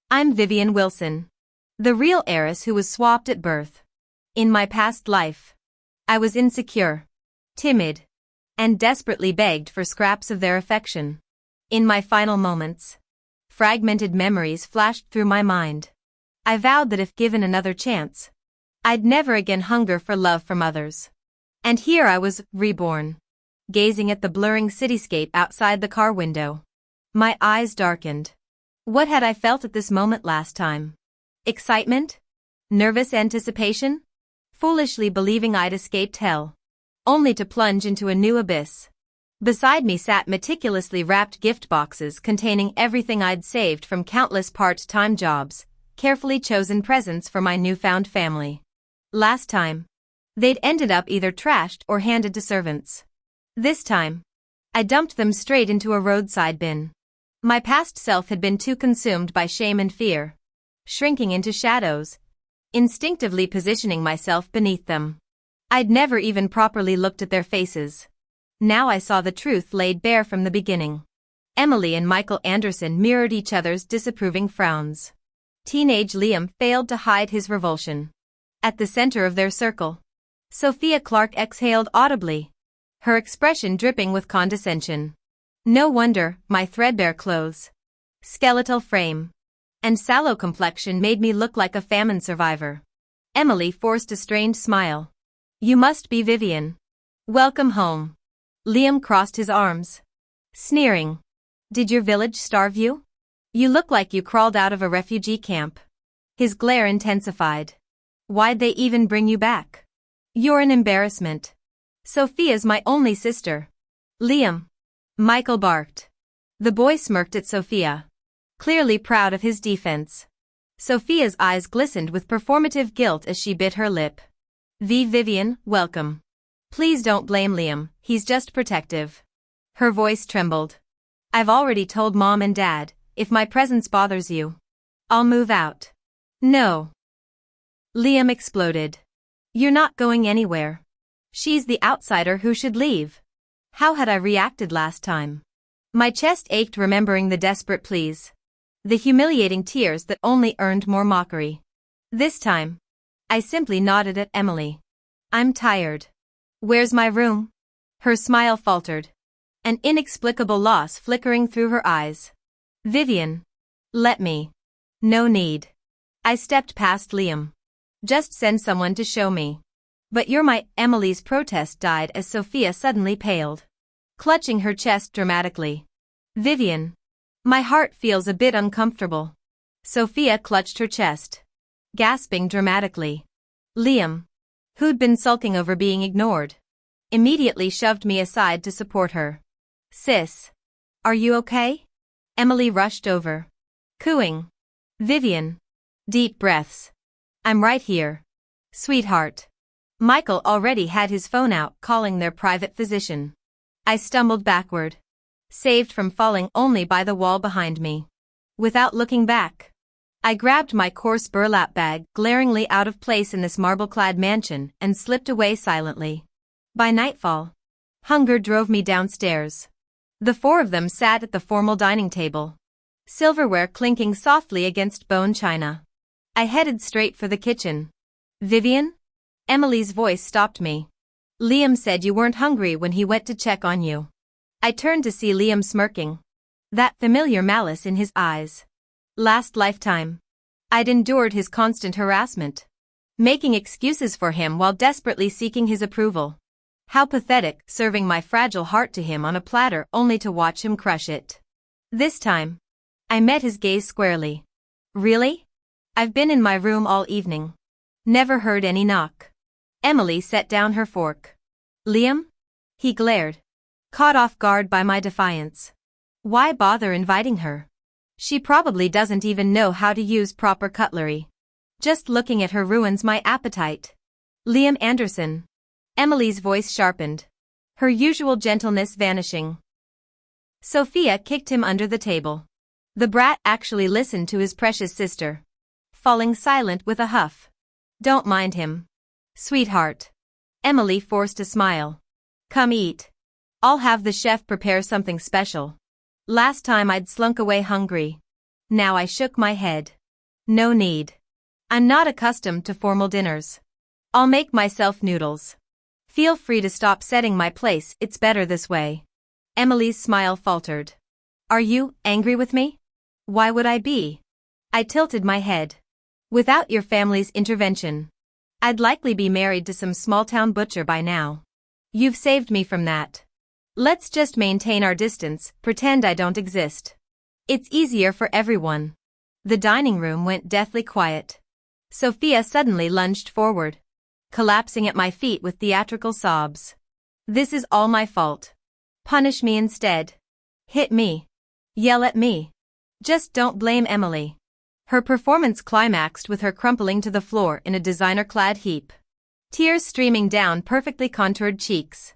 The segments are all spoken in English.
I'm Vivian Wilson, the real heiress who was swapped at birth. In my past life, I was insecure, timid, and desperately begged for scraps of their affection. In my final moments, fragmented memories flashed through my mind. I vowed that if given another chance, I'd never again hunger for love from others. And here I was, reborn, gazing at the blurring cityscape outside the car window. My eyes darkened. What had I felt at this moment last time? Excitement? Nervous anticipation? Foolishly believing I'd escaped hell, only to plunge into a new abyss. Beside me sat meticulously wrapped gift boxes containing everything I'd saved from countless part-time jobs, carefully chosen presents for my newfound family. Last time, they'd ended up either trashed or handed to servants. This time, I dumped them straight into a roadside bin. My past self had been too consumed by shame and fear, shrinking into shadows, instinctively positioning myself beneath them. I'd never even properly looked at their faces. Now I saw the truth laid bare from the beginning. Emily and Michael Anderson mirrored each other's disapproving frowns. Teenage Liam failed to hide his revulsion. At the center of their circle, Sophia Clark exhaled audibly, her expression dripping with condescension. No wonder my threadbare clothes, skeletal frame, and sallow complexion made me look like a famine survivor. Emily forced a strained smile. You must be Vivian. Welcome home. Liam crossed his arms, sneering. Did your village starve you? You look like you crawled out of a refugee camp. His glare intensified. Why'd they even bring you back? You're an embarrassment. Sophia's my only sister. Liam. Michael barked. The boy smirked at Sophia, clearly proud of his defense. Sophia's eyes glistened with performative guilt as she bit her lip. Vivian, welcome. Please don't blame Liam, he's just protective. Her voice trembled. I've already told Mom and Dad, if my presence bothers you, I'll move out. No. Liam exploded. You're not going anywhere. She's the outsider who should leave. How had I reacted last time? My chest ached remembering the desperate pleas, the humiliating tears that only earned more mockery. This time, I simply nodded at Emily. I'm tired. Where's my room? Her smile faltered, an inexplicable loss flickering through her eyes. Vivian. Let me. No need. I stepped past Liam. Just send someone to show me. But you're my— Emily's protest died as Sophia suddenly paled, clutching her chest dramatically. Vivian. My heart feels a bit uncomfortable. Sophia clutched her chest, gasping dramatically. Liam, who'd been sulking over being ignored, immediately shoved me aside to support her. Sis. Are you okay? Emily rushed over, cooing. Vivian. Deep breaths. I'm right here. Sweetheart. Michael already had his phone out calling their private physician. I stumbled backward, saved from falling only by the wall behind me. Without looking back, I grabbed my coarse burlap bag glaringly out of place in this marble-clad mansion and slipped away silently. By nightfall, hunger drove me downstairs. The four of them sat at the formal dining table, silverware clinking softly against bone china. I headed straight for the kitchen. Vivian? Emily's voice stopped me. Liam said you weren't hungry when he went to check on you. I turned to see Liam smirking, that familiar malice in his eyes. Last lifetime, I'd endured his constant harassment, making excuses for him while desperately seeking his approval. How pathetic, serving my fragile heart to him on a platter only to watch him crush it. This time, I met his gaze squarely. Really? I've been in my room all evening. Never heard any knock. Emily set down her fork. Liam? He glared, caught off guard by my defiance. Why bother inviting her? She probably doesn't even know how to use proper cutlery. Just looking at her ruins my appetite. Liam Anderson. Emily's voice sharpened, her usual gentleness vanishing. Sophia kicked him under the table. The brat actually listened to his precious sister, falling silent with a huff. Don't mind him. Sweetheart. Emily forced a smile. Come eat. I'll have the chef prepare something special. Last time I'd slunk away hungry. Now I shook my head. No need. I'm not accustomed to formal dinners. I'll make myself noodles. Feel free to stop setting my place, it's better this way. Emily's smile faltered. Are you angry with me? Why would I be? I tilted my head. Without your family's intervention, I'd likely be married to some small-town butcher by now. You've saved me from that. Let's just maintain our distance, pretend I don't exist. It's easier for everyone. The dining room went deathly quiet. Sophia suddenly lunged forward, collapsing at my feet with theatrical sobs. This is all my fault. Punish me instead. Hit me. Yell at me. Just don't blame Emily. Her performance climaxed with her crumpling to the floor in a designer-clad heap. Tears streaming down perfectly contoured cheeks.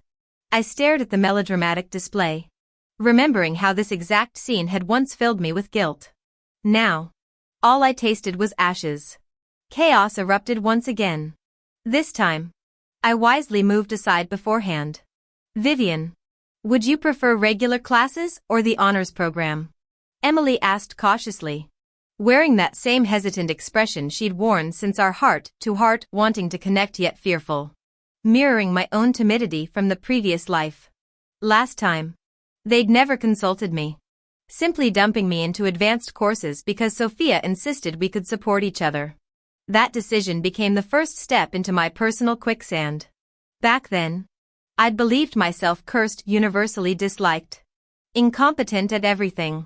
I stared at the melodramatic display, remembering how this exact scene had once filled me with guilt. Now, all I tasted was ashes. Chaos erupted once again. This time, I wisely moved aside beforehand. Vivian, would you prefer regular classes or the honors program? Emily asked cautiously, wearing that same hesitant expression she'd worn since our heart-to-heart wanting to connect yet fearful. Mirroring my own timidity from the previous life. Last time, they'd never consulted me, simply dumping me into advanced courses because Sophia insisted we could support each other. That decision became the first step into my personal quicksand. Back then, I'd believed myself cursed, universally disliked, incompetent at everything.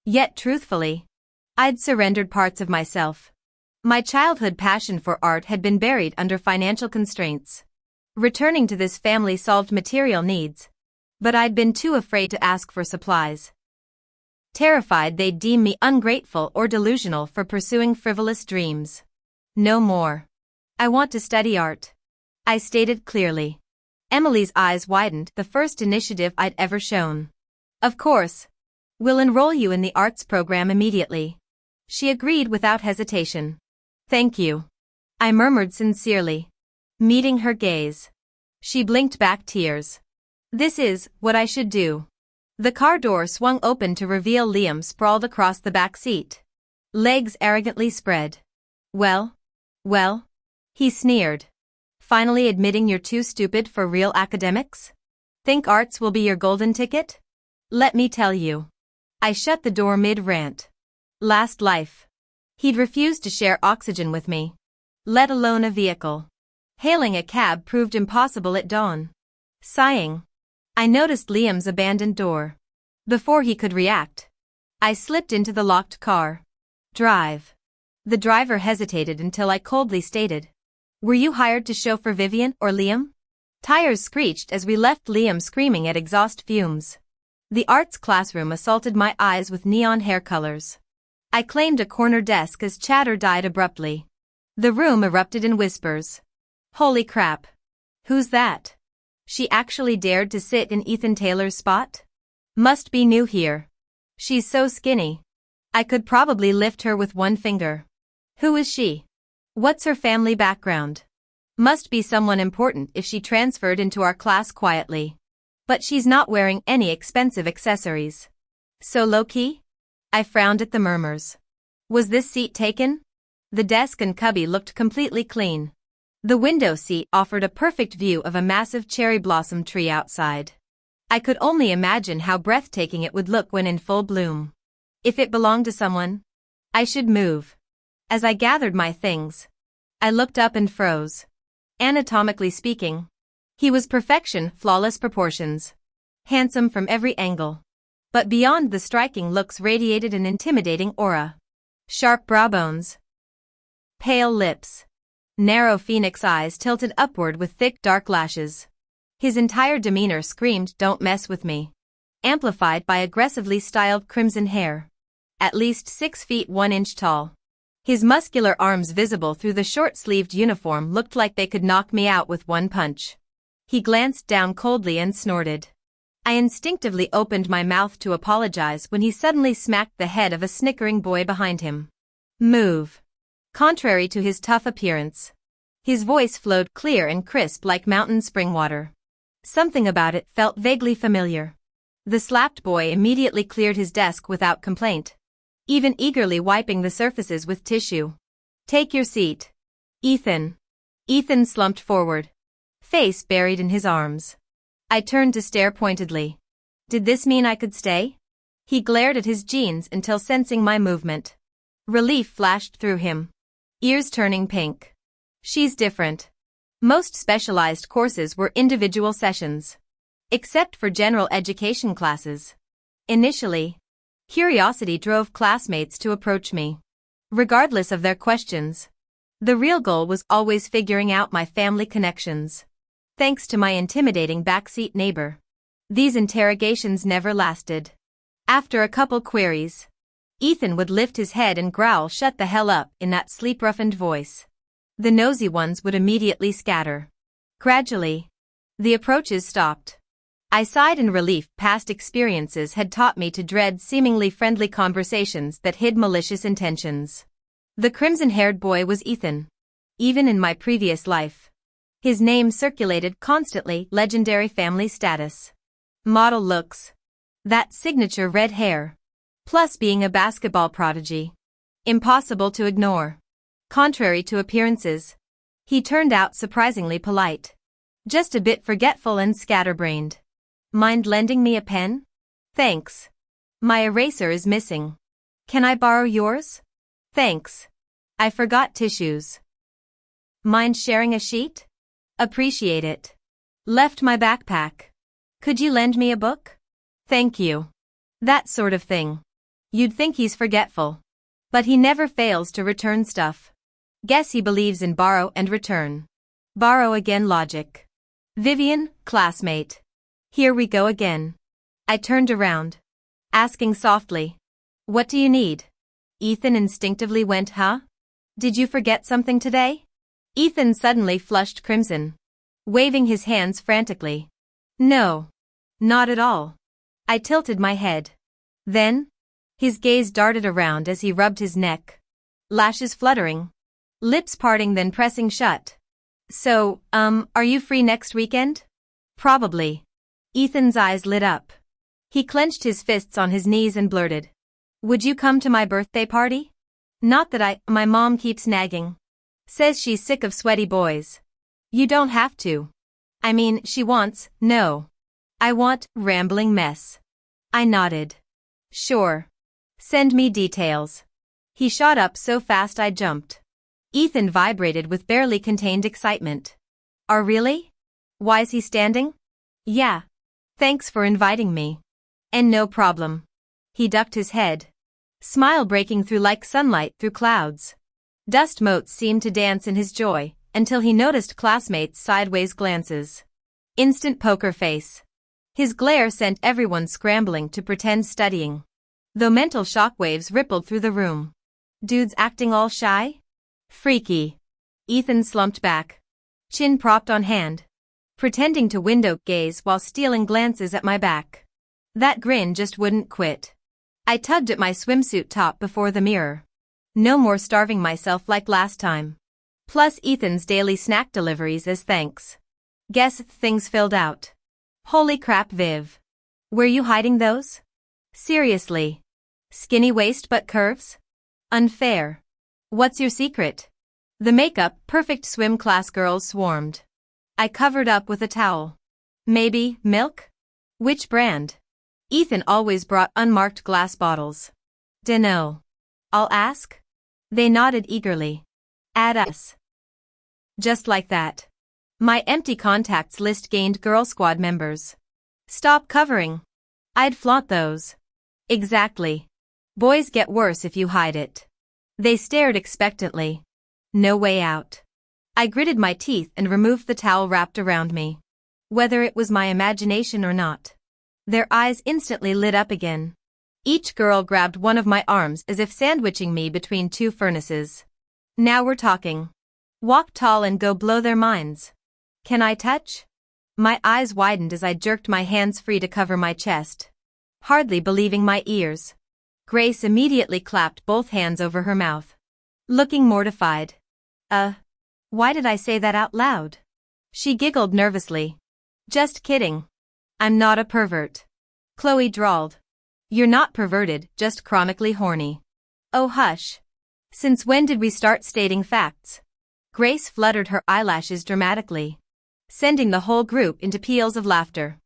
Yet truthfully, I'd surrendered parts of myself. My childhood passion for art had been buried under financial constraints. Returning to this family solved material needs, but I'd been too afraid to ask for supplies. Terrified they'd deem me ungrateful or delusional for pursuing frivolous dreams. No more. I want to study art, I stated clearly. Emily's eyes widened, the first initiative I'd ever shown. Of course. We'll enroll you in the arts program immediately. She agreed without hesitation. Thank you. I murmured sincerely, meeting her gaze. She blinked back tears. This is what I should do. The car door swung open to reveal Liam sprawled across the back seat, legs arrogantly spread. Well, he sneered. Finally admitting you're too stupid for real academics? Think arts will be your golden ticket? Let me tell you. I shut the door mid-rant. Last life. He'd refused to share oxygen with me, let alone a vehicle. Hailing a cab proved impossible at dawn. Sighing, I noticed Liam's abandoned door. Before he could react, I slipped into the locked car. Drive. The driver hesitated until I coldly stated, were you hired to chauffeur Vivian or Liam? Tires screeched as we left Liam screaming at exhaust fumes. The arts classroom assaulted my eyes with neon hair colors. I claimed a corner desk as chatter died abruptly. The room erupted in whispers. Holy crap. Who's that? She actually dared to sit in Ethan Taylor's spot? Must be new here. She's so skinny. I could probably lift her with one finger. Who is she? What's her family background? Must be someone important if she transferred into our class quietly. But she's not wearing any expensive accessories. So low-key? I frowned at the murmurs. Was this seat taken? The desk and cubby looked completely clean. The window seat offered a perfect view of a massive cherry blossom tree outside. I could only imagine how breathtaking it would look when in full bloom. If it belonged to someone, I should move. As I gathered my things, I looked up and froze. Anatomically speaking, he was perfection, flawless proportions. Handsome from every angle. But beyond the striking looks radiated an intimidating aura. Sharp brow bones. Pale lips. Narrow phoenix eyes tilted upward with thick dark lashes. His entire demeanor screamed, "Don't mess with me." Amplified by aggressively styled crimson hair. At least 6 feet 1 inch tall. His muscular arms visible through the short-sleeved uniform looked like they could knock me out with one punch. He glanced down coldly and snorted. I instinctively opened my mouth to apologize when he suddenly smacked the head of a snickering boy behind him. Move. Contrary to his tough appearance, his voice flowed clear and crisp like mountain spring water. Something about it felt vaguely familiar. The slapped boy immediately cleared his desk without complaint. even eagerly wiping the surfaces with tissue. Take your seat. Ethan. Ethan slumped forward, face buried in his arms. I turned to stare pointedly. Did this mean I could stay? He glared at his jeans until sensing my movement. Relief flashed through him. Ears turning pink. She's different. Most specialized courses were individual sessions. Except for general education classes. Initially, curiosity drove classmates to approach me. Regardless of their questions. The real goal was always figuring out my family connections. Thanks to my intimidating backseat neighbor. These interrogations never lasted. After a couple queries, Ethan would lift his head and growl, "Shut the hell up," in that sleep-roughened voice. The nosy ones would immediately scatter. Gradually, the approaches stopped. I sighed in relief. Past experiences had taught me to dread seemingly friendly conversations that hid malicious intentions. The crimson-haired boy was Ethan. Even in my previous life. His name circulated constantly. Legendary family status. Model looks. That signature red hair. Plus being a basketball prodigy. Impossible to ignore. Contrary to appearances, he turned out surprisingly polite. Just a bit forgetful and scatterbrained. Mind lending me a pen? Thanks. My eraser is missing. Can I borrow yours? Thanks. I forgot tissues. Mind sharing a sheet? Appreciate it. Left my backpack. Could you lend me a book? Thank you. That sort of thing. You'd think he's forgetful. But he never fails to return stuff. Guess he believes in borrow and return. Borrow again logic. Vivian, classmate. Here we go again. I turned around. Asking softly. What do you need? Ethan instinctively went, huh? Did you forget something today? Ethan suddenly flushed crimson. Waving his hands frantically. No. Not at all. I tilted my head. Then? His gaze darted around as he rubbed his neck. Lashes fluttering. Lips parting then pressing shut. So, are you free next weekend? Probably. Ethan's eyes lit up. He clenched his fists on his knees and blurted. Would you come to my birthday party? Not that my mom keeps nagging. Says she's sick of sweaty boys. You don't have to. I mean, she wants, no. I want, rambling mess. I nodded. Sure. Send me details. He shot up so fast I jumped. Ethan vibrated with barely contained excitement. Oh, really? Why's he standing? Yeah. Thanks for inviting me. And no problem. He ducked his head. Smile breaking through like sunlight through clouds. Dust motes seemed to dance in his joy, until he noticed classmates' sideways glances. Instant poker face. His glare sent everyone scrambling to pretend studying. Though mental shockwaves rippled through the room. Dudes acting all shy? Freaky. Ethan slumped back. Chin propped on hand. Pretending to window gaze while stealing glances at my back. That grin just wouldn't quit. I tugged at my swimsuit top before the mirror. No more starving myself like last time. Plus Ethan's daily snack deliveries as thanks. Guess things filled out. Holy crap, Viv. Were you hiding those? Seriously. Skinny waist but curves? Unfair. What's your secret? The makeup, perfect swim class girls swarmed. I covered up with a towel. Maybe, milk? Which brand? Ethan always brought unmarked glass bottles. Dunno. I'll ask? They nodded eagerly. Add us. Just like that. My empty contacts list gained Girl Squad members. Stop covering. I'd flaunt those. Exactly. Boys get worse if you hide it. They stared expectantly. No way out. I gritted my teeth and removed the towel wrapped around me. Whether it was my imagination or not. Their eyes instantly lit up again. Each girl grabbed one of my arms as if sandwiching me between two furnaces. Now we're talking. Walk tall and go blow their minds. Can I touch? My eyes widened as I jerked my hands free to cover my chest. Hardly believing my ears. Grace immediately clapped both hands over her mouth. Looking mortified. Why did I say that out loud? She giggled nervously. Just kidding. I'm not a pervert. Chloe drawled. You're not perverted, just chronically horny. Oh hush. Since when did we start stating facts? Grace fluttered her eyelashes dramatically, sending the whole group into peals of laughter.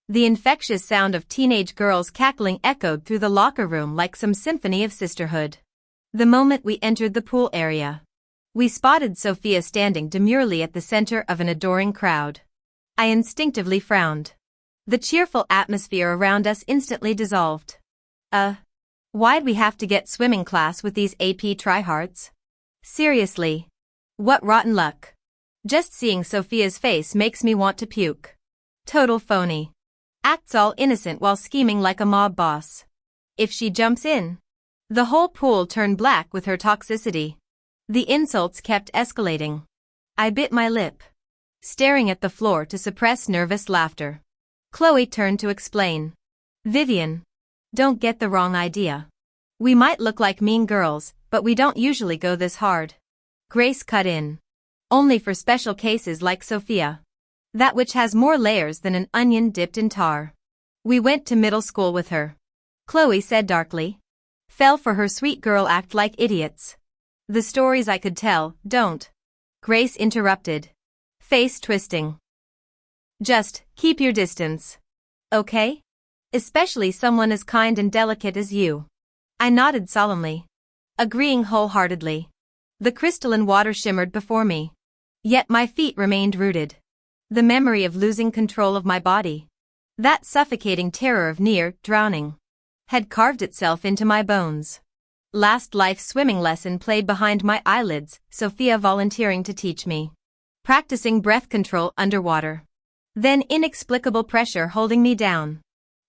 The infectious sound of teenage girls cackling echoed through the locker room like some symphony of sisterhood. The moment we entered the pool area, we spotted Sophia standing demurely at the center of an adoring crowd. I instinctively frowned. The cheerful atmosphere around us instantly dissolved. Why'd we have to get swimming class with these AP tryhards? Seriously. What rotten luck. Just seeing Sophia's face makes me want to puke. Total phony. Acts all innocent while scheming like a mob boss. If she jumps in, the whole pool turned black with her toxicity. The insults kept escalating. I bit my lip, staring at the floor to suppress nervous laughter. Chloe turned to explain. Vivian, don't get the wrong idea. We might look like mean girls, but we don't usually go this hard. Grace cut in. Only for special cases like Sophia. That which has more layers than an onion dipped in tar. We went to middle school with her. Chloe said darkly. Fell for her sweet girl act like idiots. The stories I could tell, don't. Grace interrupted, face twisting. Just keep your distance. Okay? Especially someone as kind and delicate as you. I nodded solemnly, agreeing wholeheartedly. The crystalline water shimmered before me. Yet my feet remained rooted. The memory of losing control of my body, that suffocating terror of near drowning, had carved itself into my bones. Last life swimming lesson played behind my eyelids, Sophia volunteering to teach me. Practicing breath control underwater. Then inexplicable pressure holding me down.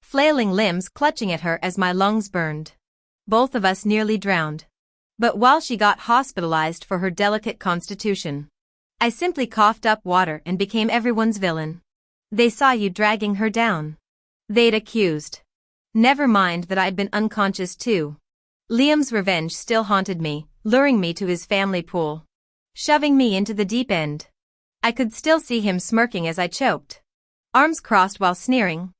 Flailing limbs clutching at her as my lungs burned. Both of us nearly drowned. But while she got hospitalized for her delicate constitution, I simply coughed up water and became everyone's villain. They saw you dragging her down. They'd accused. Never mind that I'd been unconscious too. Liam's revenge still haunted me, luring me to his family pool, shoving me into the deep end. I could still see him smirking as I choked, arms crossed while sneering.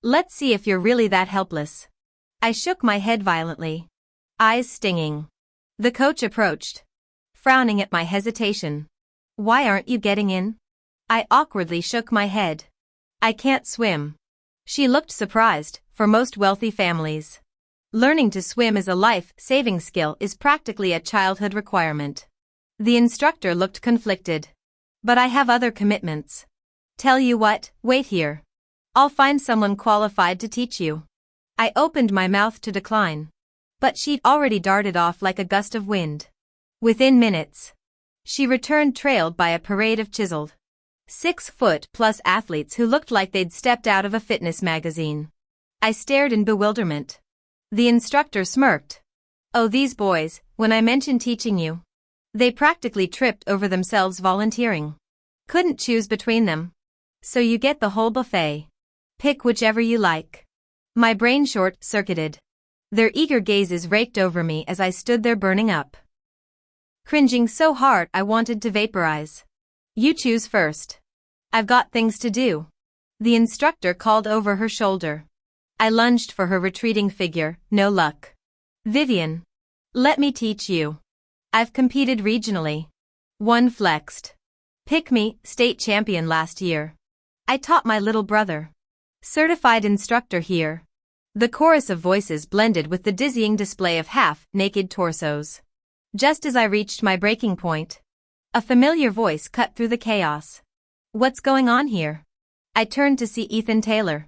Let's see if you're really that helpless. I shook my head violently, eyes stinging. The coach approached, frowning at my hesitation. Why aren't you getting in? I awkwardly shook my head. I can't swim. She looked surprised. For most wealthy families, learning to swim as a life-saving skill is practically a childhood requirement. The instructor looked conflicted. But I have other commitments. Tell you what, wait here. I'll find someone qualified to teach you. I opened my mouth to decline. But she'd already darted off like a gust of wind. Within minutes, she returned trailed by a parade of chiseled 6-foot-plus athletes who looked like they'd stepped out of a fitness magazine. I stared in bewilderment. The instructor smirked. Oh, these boys, when I mentioned teaching you, they practically tripped over themselves volunteering. Couldn't choose between them. So you get the whole buffet. Pick whichever you like. My brain short-circuited. Their eager gazes raked over me as I stood there burning up, cringing so hard I wanted to vaporize. You choose first. I've got things to do. The instructor called over her shoulder. I lunged for her retreating figure, no luck. Vivian, let me teach you. I've competed regionally. One flexed. Pick me, state champion last year. I taught my little brother. Certified instructor here. The chorus of voices blended with the dizzying display of half-naked torsos. Just as I reached my breaking point, a familiar voice cut through the chaos. What's going on here? I turned to see Ethan Taylor.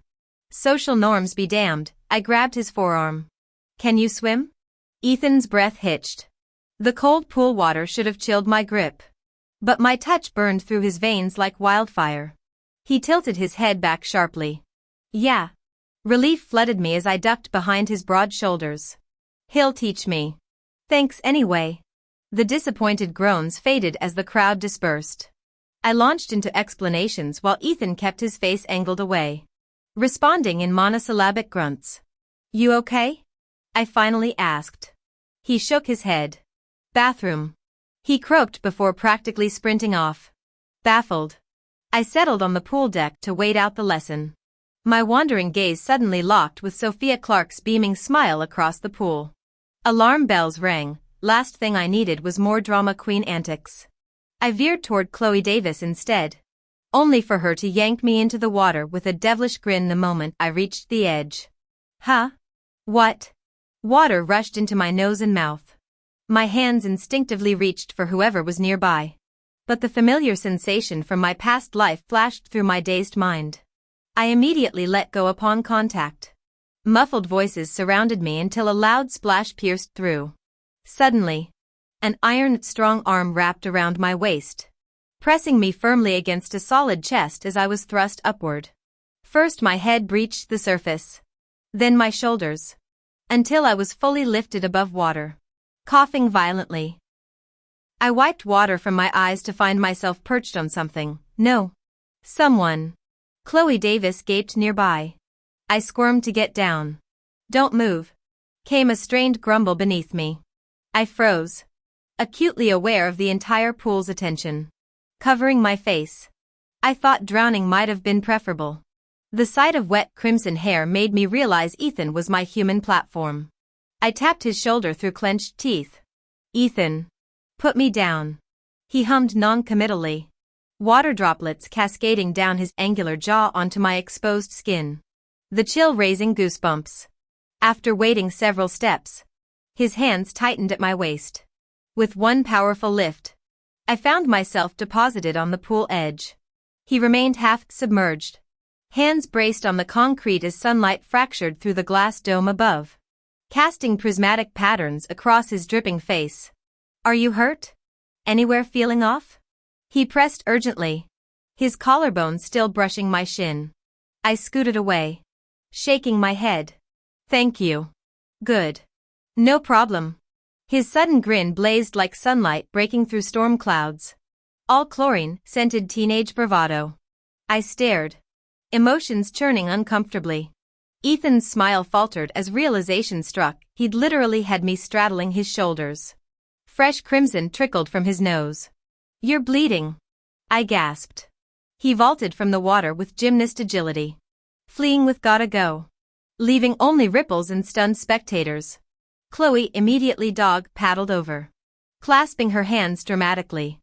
Social norms be damned, I grabbed his forearm. Can you swim? Ethan's breath hitched. The cold pool water should have chilled my grip. But my touch burned through his veins like wildfire. He tilted his head back sharply. Yeah. Relief flooded me as I ducked behind his broad shoulders. He'll teach me. Thanks anyway. The disappointed groans faded as the crowd dispersed. I launched into explanations while Ethan kept his face angled away, responding in monosyllabic grunts. You okay? I finally asked. He shook his head. Bathroom. He croaked before practically sprinting off. Baffled, I settled on the pool deck to wait out the lesson. My wandering gaze suddenly locked with Sophia Clark's beaming smile across the pool. Alarm bells rang. Last thing I needed was more drama queen antics. I veered toward Chloe Davis instead, only for her to yank me into the water with a devilish grin the moment I reached the edge. Huh? What? Water rushed into my nose and mouth. My hands instinctively reached for whoever was nearby. But the familiar sensation from my past life flashed through my dazed mind. I immediately let go upon contact. Muffled voices surrounded me until a loud splash pierced through. Suddenly, an iron-strong arm wrapped around my waist, pressing me firmly against a solid chest as I was thrust upward. First my head breached the surface, then my shoulders, until I was fully lifted above water, coughing violently. I wiped water from my eyes to find myself perched on something. No. Someone. Chloe Davis gaped nearby. I squirmed to get down. Don't move. Came a strained grumble beneath me. I froze, acutely aware of the entire pool's attention, covering my face. I thought drowning might have been preferable. The sight of wet crimson hair made me realize Ethan was my human platform. I tapped his shoulder through clenched teeth. Ethan. Put me down. He hummed non-committally, water droplets cascading down his angular jaw onto my exposed skin. The chill raising goosebumps. After waiting several steps, his hands tightened at my waist. With one powerful lift, I found myself deposited on the pool edge. He remained half-submerged, hands braced on the concrete as sunlight fractured through the glass dome above, casting prismatic patterns across his dripping face. Are you hurt? Anywhere feeling off? He pressed urgently, his collarbone still brushing my shin. I scooted away, shaking my head. Thank you. Good. No problem. His sudden grin blazed like sunlight breaking through storm clouds. All chlorine-scented teenage bravado. I stared, emotions churning uncomfortably. Ethan's smile faltered as realization struck. He'd literally had me straddling his shoulders. Fresh crimson trickled from his nose. You're bleeding. I gasped. He vaulted from the water with gymnast agility, fleeing with gotta go, leaving only ripples and stunned spectators. Chloe immediately dog-paddled over, clasping her hands dramatically.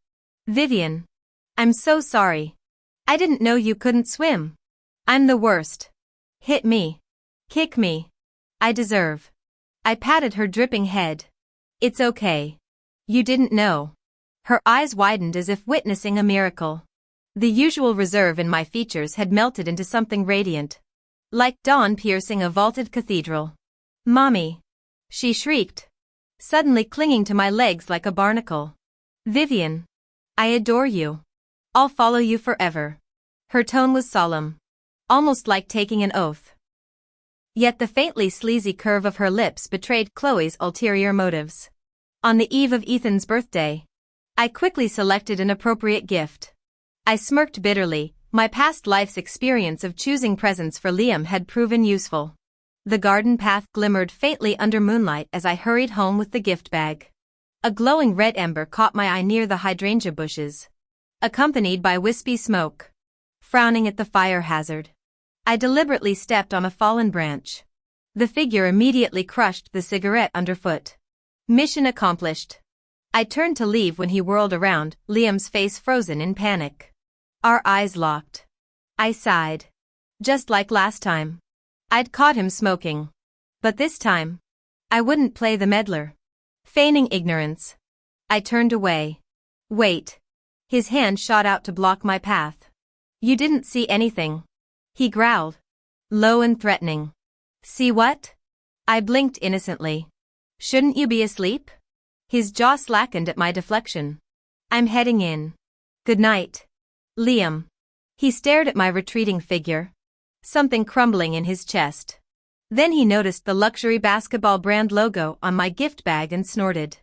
Vivian. I'm so sorry. I didn't know you couldn't swim. I'm the worst. Hit me. Kick me. I deserve. I patted her dripping head. It's okay. You didn't know. Her eyes widened as if witnessing a miracle. The usual reserve in my features had melted into something radiant, like dawn piercing a vaulted cathedral. Mommy. She shrieked, suddenly clinging to my legs like a barnacle. Vivian. I adore you. I'll follow you forever. Her tone was solemn, almost like taking an oath. Yet the faintly sleazy curve of her lips betrayed Chloe's ulterior motives. On the eve of Ethan's birthday, I quickly selected an appropriate gift. I smirked bitterly. My past life's experience of choosing presents for Liam had proven useful. The garden path glimmered faintly under moonlight as I hurried home with the gift bag. A glowing red ember caught my eye near the hydrangea bushes, accompanied by wispy smoke. Frowning at the fire hazard, I deliberately stepped on a fallen branch. The figure immediately crushed the cigarette underfoot. Mission accomplished. I turned to leave when he whirled around, Liam's face frozen in panic. Our eyes locked. I sighed. Just like last time. I'd caught him smoking. But this time, I wouldn't play the meddler. Feigning ignorance, I turned away. Wait. His hand shot out to block my path. You didn't see anything. He growled, low and threatening. See what? I blinked innocently. Shouldn't you be asleep? His jaw slackened at my deflection. I'm heading in. Good night. Liam. He stared at my retreating figure, something crumbling in his chest. Then he noticed the luxury basketball brand logo on my gift bag and snorted.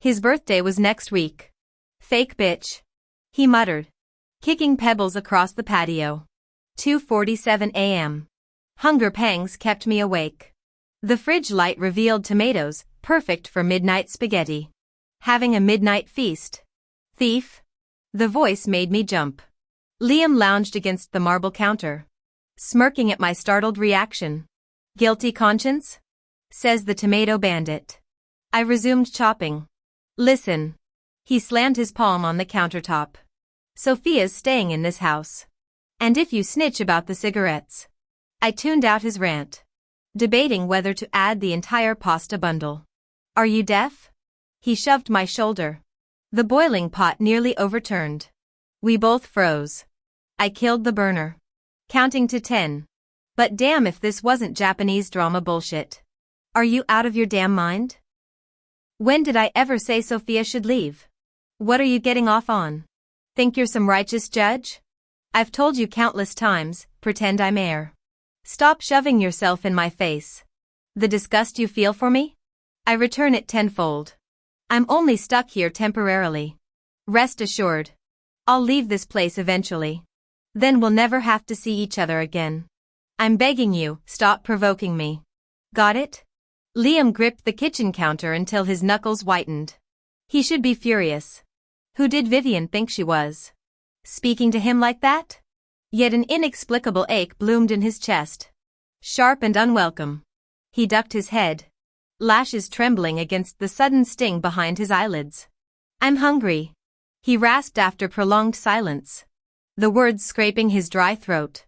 His birthday was next week. Fake bitch. He muttered, kicking pebbles across the patio. 2:47 a.m. Hunger pangs kept me awake. The fridge light revealed tomatoes, perfect for midnight spaghetti. Having a midnight feast. Thief? The voice made me jump. Liam lounged against the marble counter, smirking at my startled reaction. Guilty conscience? Says the tomato bandit. I resumed chopping. Listen. He slammed his palm on the countertop. Sophia's staying in this house. And if you snitch about the cigarettes. I tuned out his rant, debating whether to add the entire pasta bundle. Are you deaf? He shoved my shoulder. The boiling pot nearly overturned. We both froze. I killed the burner, counting to 10. But damn if this wasn't Japanese drama bullshit. Are you out of your damn mind? When did I ever say Sophia should leave? What are you getting off on? Think you're some righteous judge? I've told you countless times, pretend I'm air. Stop shoving yourself in my face. The disgust you feel for me? I return it tenfold. I'm only stuck here temporarily. Rest assured. I'll leave this place eventually. Then we'll never have to see each other again. I'm begging you, stop provoking me. Got it? Liam gripped the kitchen counter until his knuckles whitened. He should be furious. Who did Vivian think she was? Speaking to him like that? Yet an inexplicable ache bloomed in his chest. Sharp and unwelcome. He ducked his head, lashes trembling against the sudden sting behind his eyelids. I'm hungry. He rasped after prolonged silence, the words scraping his dry throat.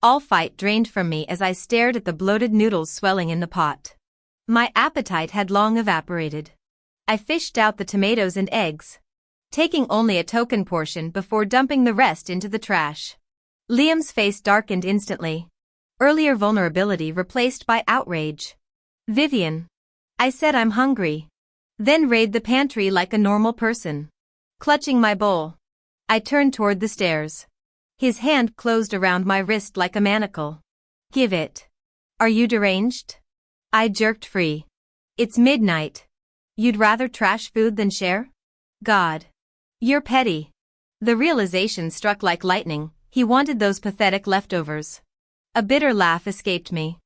All fight drained from me as I stared at the bloated noodles swelling in the pot. My appetite had long evaporated. I fished out the tomatoes and eggs, taking only a token portion before dumping the rest into the trash. Liam's face darkened instantly. Earlier vulnerability replaced by outrage. Vivian. I said I'm hungry. Then raid the pantry like a normal person. Clutching my bowl, I turned toward the stairs. His hand closed around my wrist like a manacle. Give it. Are you deranged? I jerked free. It's midnight. You'd rather trash food than share? God. You're petty. The realization struck like lightning. He wanted those pathetic leftovers. A bitter laugh escaped me,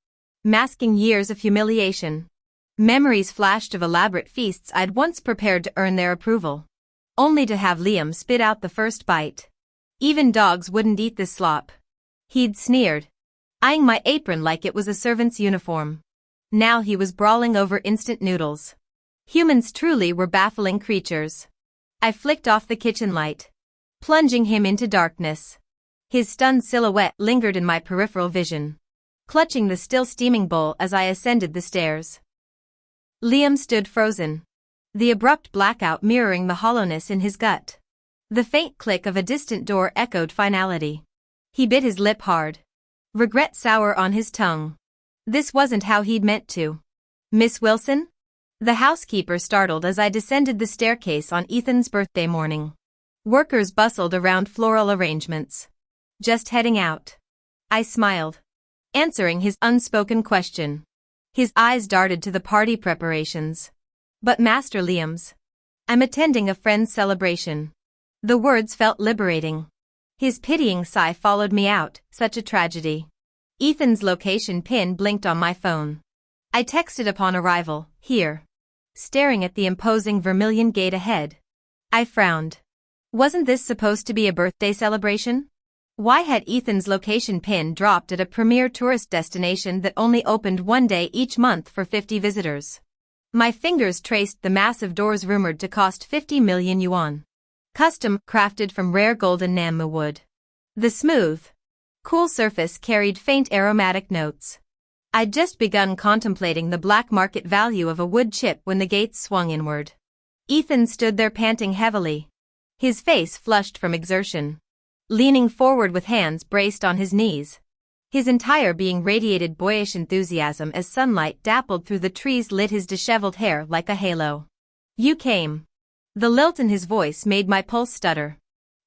masking years of humiliation. Memories flashed of elaborate feasts I'd once prepared to earn their approval, only to have Liam spit out the first bite. Even dogs wouldn't eat this slop. He'd sneered, eyeing my apron like it was a servant's uniform. Now he was brawling over instant noodles. Humans truly were baffling creatures. I flicked off the kitchen light, plunging him into darkness. His stunned silhouette lingered in my peripheral vision, clutching the still steaming bowl as I ascended the stairs. Liam stood frozen, the abrupt blackout mirroring the hollowness in his gut. The faint click of a distant door echoed finality. He bit his lip hard, regret sour on his tongue. This wasn't how he'd meant to. Miss Wilson? The housekeeper startled as I descended the staircase on Ethan's birthday morning. Workers bustled around floral arrangements. Just heading out. I smiled, answering his unspoken question. His eyes darted to the party preparations. But Master Liam's. I'm attending a friend's celebration. The words felt liberating. His pitying sigh followed me out, such a tragedy. Ethan's location pin blinked on my phone. I texted upon arrival, here. Staring at the imposing vermilion gate ahead, I frowned. Wasn't this supposed to be a birthday celebration? Why had Ethan's location pin dropped at a premier tourist destination that only opened one day each month for 50 visitors? My fingers traced the massive doors rumored to cost 50 million yuan. Custom, crafted from rare golden Nammu wood. The smooth, cool surface carried faint aromatic notes. I'd just begun contemplating the black market value of a wood chip when the gates swung inward. Ethan stood there panting heavily, his face flushed from exertion, leaning forward with hands braced on his knees. His entire being radiated boyish enthusiasm as sunlight dappled through the trees lit his disheveled hair like a halo. You came. The lilt in his voice made my pulse stutter.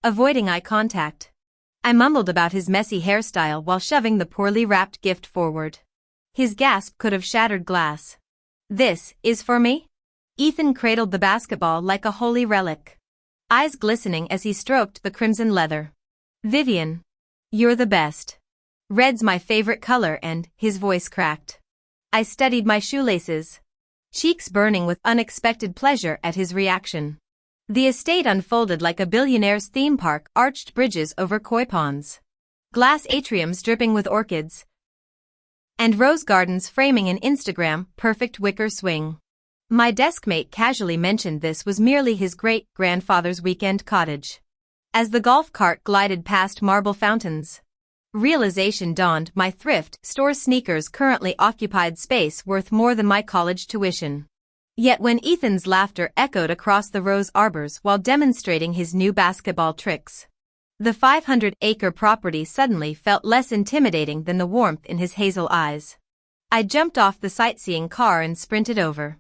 Avoiding eye contact, I mumbled about his messy hairstyle while shoving the poorly wrapped gift forward. His gasp could have shattered glass. This is for me? Ethan cradled the basketball like a holy relic, eyes glistening as he stroked the crimson leather. Vivian, you're the best. Red's my favorite color and, his voice cracked. I studied my shoelaces, cheeks burning with unexpected pleasure at his reaction. The estate unfolded like a billionaire's theme park, arched bridges over koi ponds, glass atriums dripping with orchids, and rose gardens framing an Instagram-perfect wicker swing. My deskmate casually mentioned this was merely his great-grandfather's weekend cottage. As the golf cart glided past marble fountains, realization dawned: my thrift store sneakers currently occupied space worth more than my college tuition. Yet when Ethan's laughter echoed across the rose arbors while demonstrating his new basketball tricks, the 500-acre property suddenly felt less intimidating than the warmth in his hazel eyes. I jumped off the sightseeing car and sprinted over.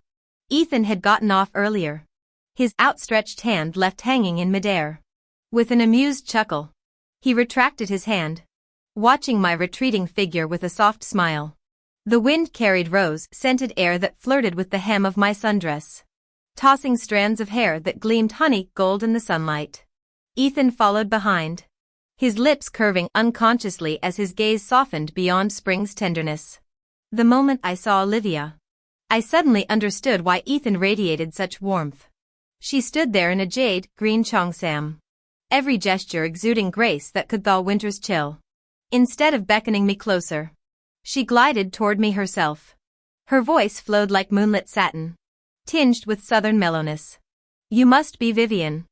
Ethan had gotten off earlier, his outstretched hand left hanging in midair. With an amused chuckle, he retracted his hand, watching my retreating figure with a soft smile. The wind carried rose-scented air that flirted with the hem of my sundress, tossing strands of hair that gleamed honey gold in the sunlight. Ethan followed behind, his lips curving unconsciously as his gaze softened beyond spring's tenderness. The moment I saw Olivia, I suddenly understood why Ethan radiated such warmth. She stood there in a jade green cheongsam, every gesture exuding grace that could thaw winter's chill. Instead of beckoning me closer, she glided toward me herself. Her voice flowed like moonlit satin, tinged with southern mellowness. You must be Vivian.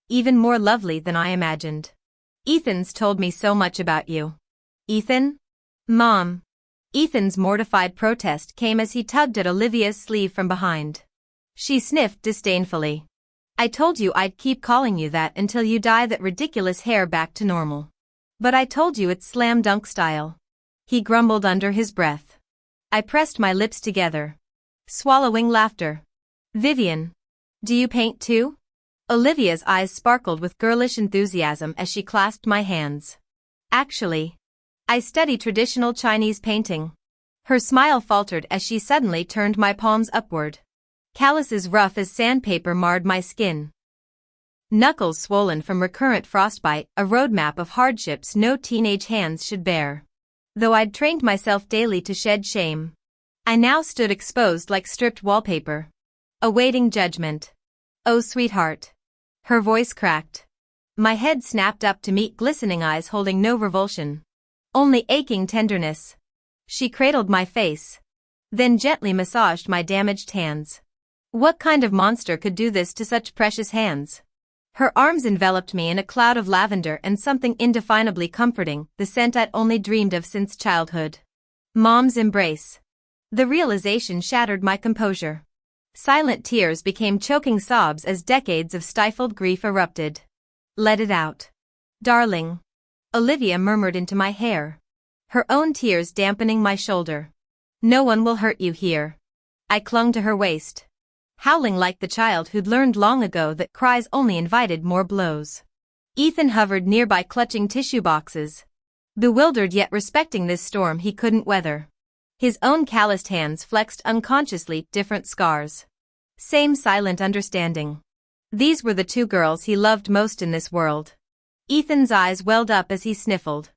Even more lovely than I imagined. Ethan's told me so much about you. Ethan? Mom. Ethan's mortified protest came as he tugged at Olivia's sleeve from behind. She sniffed disdainfully. I told you I'd keep calling you that until you dye that ridiculous hair back to normal. But I told you it's slam dunk style. He grumbled under his breath. I pressed my lips together, swallowing laughter. Vivian. Do you paint too? Olivia's eyes sparkled with girlish enthusiasm as she clasped my hands. Actually, I study traditional Chinese painting. Her smile faltered as she suddenly turned my palms upward. Calluses rough as sandpaper marred my skin. Knuckles swollen from recurrent frostbite, a roadmap of hardships no teenage hands should bear. Though I'd trained myself daily to shed shame, I now stood exposed like stripped wallpaper, awaiting judgment. Oh, sweetheart. Her voice cracked. My head snapped up to meet glistening eyes holding no revulsion, only aching tenderness. She cradled my face, then gently massaged my damaged hands. What kind of monster could do this to such precious hands? Her arms enveloped me in a cloud of lavender and something indefinably comforting, the scent I'd only dreamed of since childhood. Mom's embrace. The realization shattered my composure. Silent tears became choking sobs as decades of stifled grief erupted. Let it out. Darling. Olivia murmured into my hair, her own tears dampening my shoulder. No one will hurt you here. I clung to her waist, howling like the child who'd learned long ago that cries only invited more blows. Ethan hovered nearby clutching tissue boxes, bewildered yet respecting this storm he couldn't weather. His own calloused hands flexed unconsciously, different scars. Same silent understanding. These were the two girls he loved most in this world. Ethan's eyes welled up as he sniffled,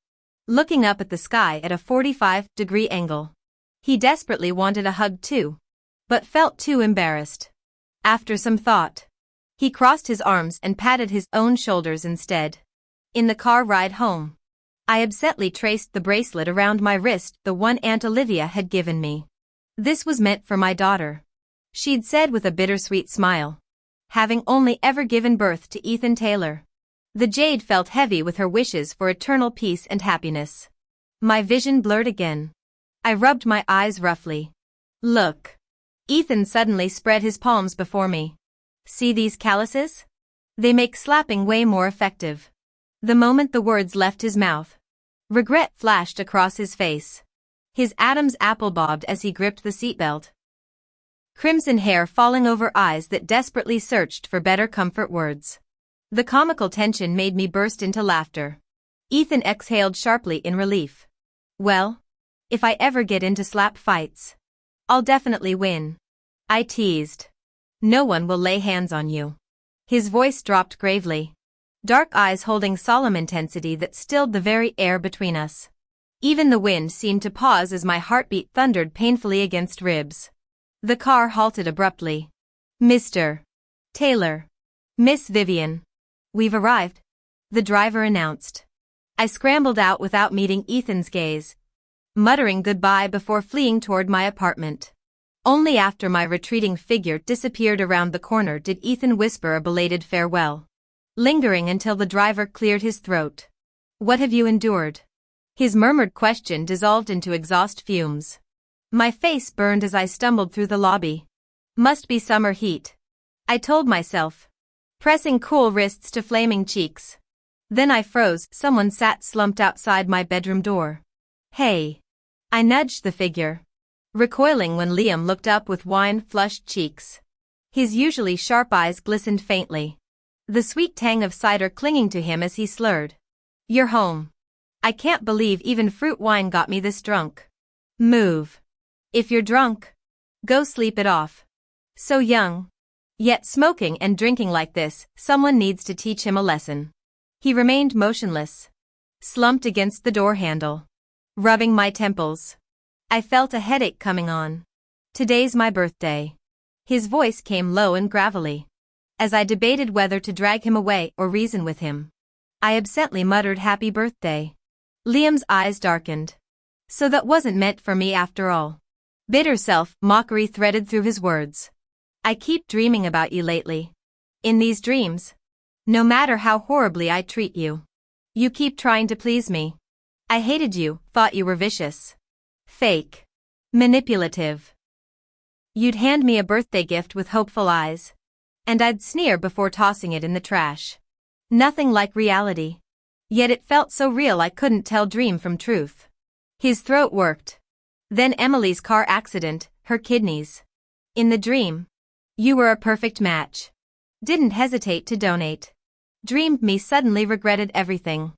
looking up at the sky at a 45-degree angle. He desperately wanted a hug too, but felt too embarrassed. After some thought, he crossed his arms and patted his own shoulders instead. In the car ride home, I absently traced the bracelet around my wrist, the one Aunt Olivia had given me. This was meant for my daughter, she'd said with a bittersweet smile, having only ever given birth to Ethan Taylor. The jade felt heavy with her wishes for eternal peace and happiness. My vision blurred again. I rubbed my eyes roughly. Look. Ethan suddenly spread his palms before me. See these calluses? They make slapping way more effective. The moment the words left his mouth, regret flashed across his face. His Adam's apple bobbed as he gripped the seatbelt. Crimson hair falling over eyes that desperately searched for better comfort words. The comical tension made me burst into laughter. Ethan exhaled sharply in relief. Well, if I ever get into slap fights, I'll definitely win. I teased. No one will lay hands on you. His voice dropped gravely, dark eyes holding solemn intensity that stilled the very air between us. Even the wind seemed to pause as my heartbeat thundered painfully against ribs. The car halted abruptly. Mr. Taylor. Miss Vivian. We've arrived, the driver announced. I scrambled out without meeting Ethan's gaze, muttering goodbye before fleeing toward my apartment. Only after my retreating figure disappeared around the corner did Ethan whisper a belated farewell, lingering until the driver cleared his throat. "What have you endured?" His murmured question dissolved into exhaust fumes. My face burned as I stumbled through the lobby. Must be summer heat, I told myself, pressing cool wrists to flaming cheeks. Then I froze. Someone sat slumped outside my bedroom door. "Hey." I nudged the figure, recoiling when Liam looked up with wine-flushed cheeks. His usually sharp eyes glistened faintly, the sweet tang of cider clinging to him as he slurred. "You're home. I can't believe even fruit wine got me this drunk." "Move. If you're drunk, go sleep it off." So young, yet smoking and drinking like this, someone needs to teach him a lesson. He remained motionless, slumped against the door handle, rubbing my temples. I felt a headache coming on. "Today's my birthday." His voice came low and gravelly. As I debated whether to drag him away or reason with him, I absently muttered "Happy birthday." Liam's eyes darkened. So that wasn't meant for me after all. Bitter self-mockery threaded through his words. "I keep dreaming about you lately. In these dreams, no matter how horribly I treat you, you keep trying to please me. I hated you, thought you were vicious, fake, manipulative. You'd hand me a birthday gift with hopeful eyes, and I'd sneer before tossing it in the trash. Nothing like reality. Yet it felt so real I couldn't tell dream from truth." His throat worked. "Then Emily's car accident, her kidneys. In the dream, you were a perfect match. Didn't hesitate to donate. Dreamed me suddenly regretted everything.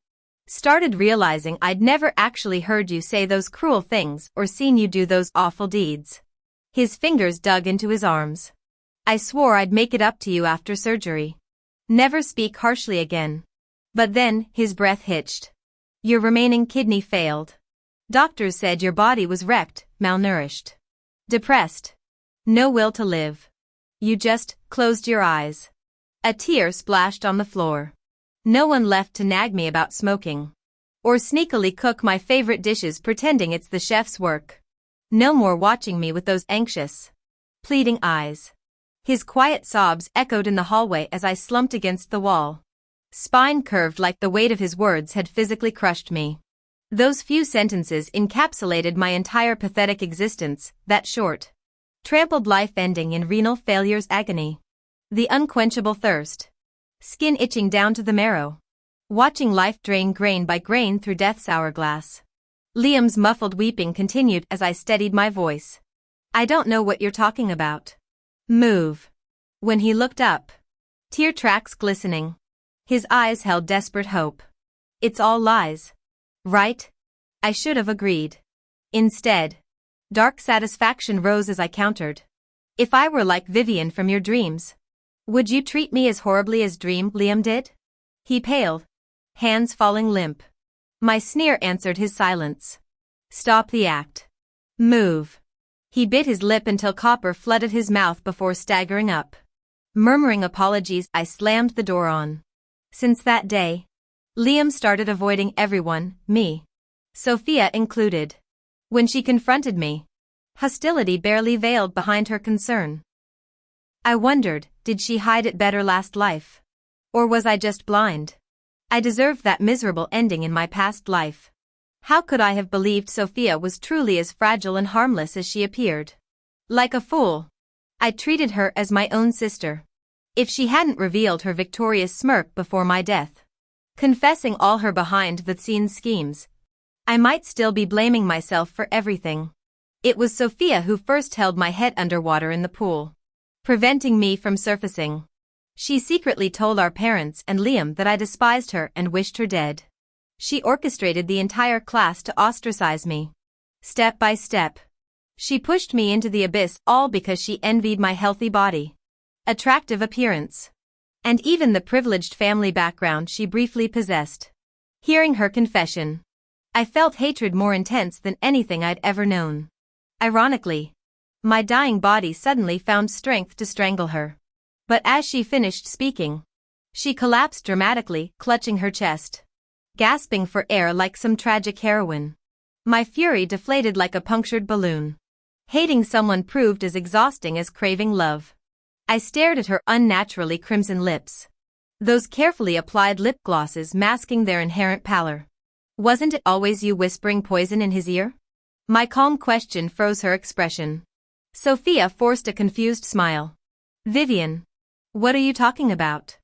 Started realizing I'd never actually heard you say those cruel things or seen you do those awful deeds." His fingers dug into his arms. "I swore I'd make it up to you after surgery. Never speak harshly again." But then, his breath hitched. "Your remaining kidney failed. Doctors said your body was wrecked, malnourished, depressed. No will to live. You just closed your eyes." A tear splashed on the floor. No one left to nag me about smoking, or sneakily cook my favorite dishes pretending it's the chef's work. No more watching me with those anxious, pleading eyes. His quiet sobs echoed in the hallway as I slumped against the wall. Spine curved like the weight of his words had physically crushed me. Those few sentences encapsulated my entire pathetic existence, that short, trampled life ending in renal failure's agony. The unquenchable thirst. Skin itching down to the marrow. Watching life drain grain by grain through death's hourglass. Liam's muffled weeping continued as I steadied my voice. "I don't know what you're talking about. Move." When he looked up, tear tracks glistening, his eyes held desperate hope. "It's all lies, right?" I should have agreed. Instead, dark satisfaction rose as I countered. "If I were like Vivian from your dreams, would you treat me as horribly as Liam did?" He paled, hands falling limp. My sneer answered his silence. "Stop the act. Move." He bit his lip until copper flooded his mouth before staggering up. Murmuring apologies, I slammed the door on. Since that day, Liam started avoiding everyone, me, Sophia included. When she confronted me, hostility barely veiled behind her concern. I wondered, did she hide it better last life? Or was I just blind? I deserved that miserable ending in my past life. How could I have believed Sophia was truly as fragile and harmless as she appeared? Like a fool, I treated her as my own sister. If she hadn't revealed her victorious smirk before my death, confessing all her behind-the-scenes schemes, I might still be blaming myself for everything. It was Sophia who first held my head underwater in the pool, preventing me from surfacing. She secretly told our parents and Liam that I despised her and wished her dead. She orchestrated the entire class to ostracize me. Step by step, she pushed me into the abyss, all because she envied my healthy body, attractive appearance, and even the privileged family background she briefly possessed. Hearing her confession, I felt hatred more intense than anything I'd ever known. Ironically, my dying body suddenly found strength to strangle her. But as she finished speaking, she collapsed dramatically, clutching her chest, gasping for air like some tragic heroine. My fury deflated like a punctured balloon. Hating someone proved as exhausting as craving love. I stared at her unnaturally crimson lips. Those carefully applied lip glosses masking their inherent pallor. Wasn't it always you whispering poison in his ear? My calm question froze her expression. Sophia forced a confused smile. Vivian. What are you talking about?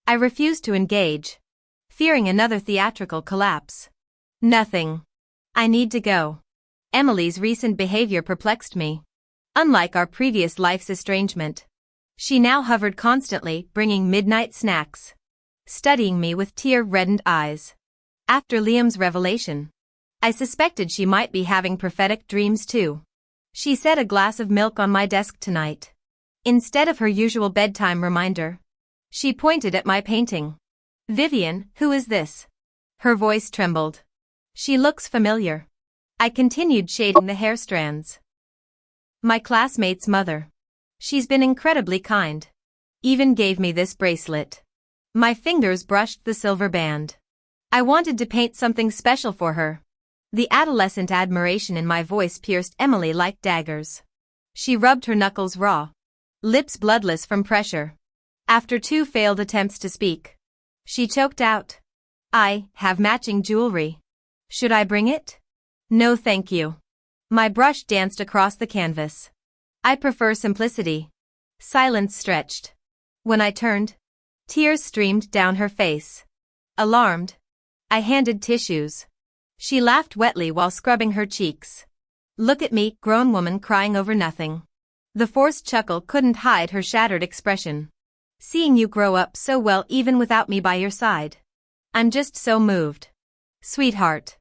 I refused to engage, fearing another theatrical collapse. Nothing. I need to go. Emily's recent behavior perplexed me. Unlike our previous life's estrangement, she now hovered constantly, bringing midnight snacks, studying me with tear-reddened eyes. After Liam's revelation, I suspected she might be having prophetic dreams too. She set a glass of milk on my desk tonight. Instead of her usual bedtime reminder, she pointed at my painting. Vivian, who is this? Her voice trembled. She looks familiar. I continued shading the hair strands. My classmate's mother. She's been incredibly kind. Even gave me this bracelet. My fingers brushed the silver band. I wanted to paint something special for her. The adolescent admiration in my voice pierced Emily like daggers. She rubbed her knuckles raw, lips bloodless from pressure. After 2 failed attempts to speak, she choked out. I have matching jewelry. Should I bring it? No thank you. My brush danced across the canvas. I prefer simplicity. Silence stretched. When I turned, tears streamed down her face. Alarmed, I handed tissues. She laughed wetly while scrubbing her cheeks. Look at me, grown woman crying over nothing. The forced chuckle couldn't hide her shattered expression. Seeing you grow up so well even without me by your side. I'm just so moved. Sweetheart.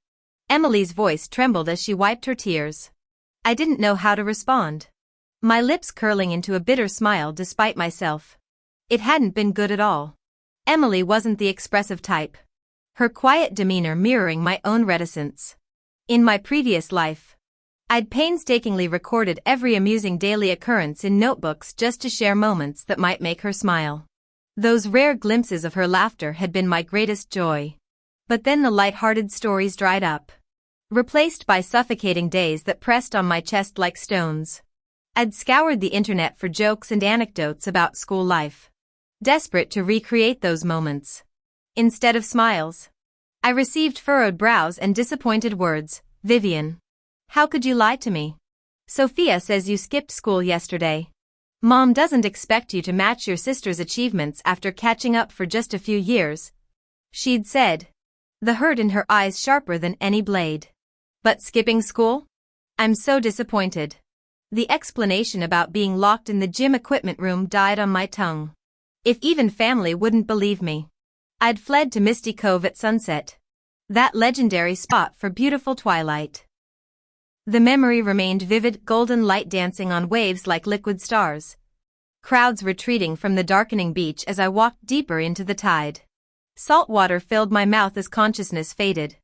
Emily's voice trembled as she wiped her tears. I didn't know how to respond. My lips curling into a bitter smile despite myself. It hadn't been good at all. Emily wasn't the expressive type. Her quiet demeanor mirroring my own reticence. In my previous life, I'd painstakingly recorded every amusing daily occurrence in notebooks just to share moments that might make her smile. Those rare glimpses of her laughter had been my greatest joy. But then the light-hearted stories dried up, replaced by suffocating days that pressed on my chest like stones. I'd scoured the internet for jokes and anecdotes about school life, desperate to recreate those moments. Instead of smiles, I received furrowed brows and disappointed words. Vivian. How could you lie to me? Sophia says you skipped school yesterday. Mom doesn't expect you to match your sister's achievements after catching up for just a few years, she'd said, the hurt in her eyes sharper than any blade. But skipping school? I'm so disappointed. The explanation about being locked in the gym equipment room died on my tongue. If even family wouldn't believe me, I'd fled to Misty Cove at sunset. That legendary spot for beautiful twilight. The memory remained vivid, golden light dancing on waves like liquid stars. Crowds retreating from the darkening beach as I walked deeper into the tide. Salt water filled my mouth as consciousness faded.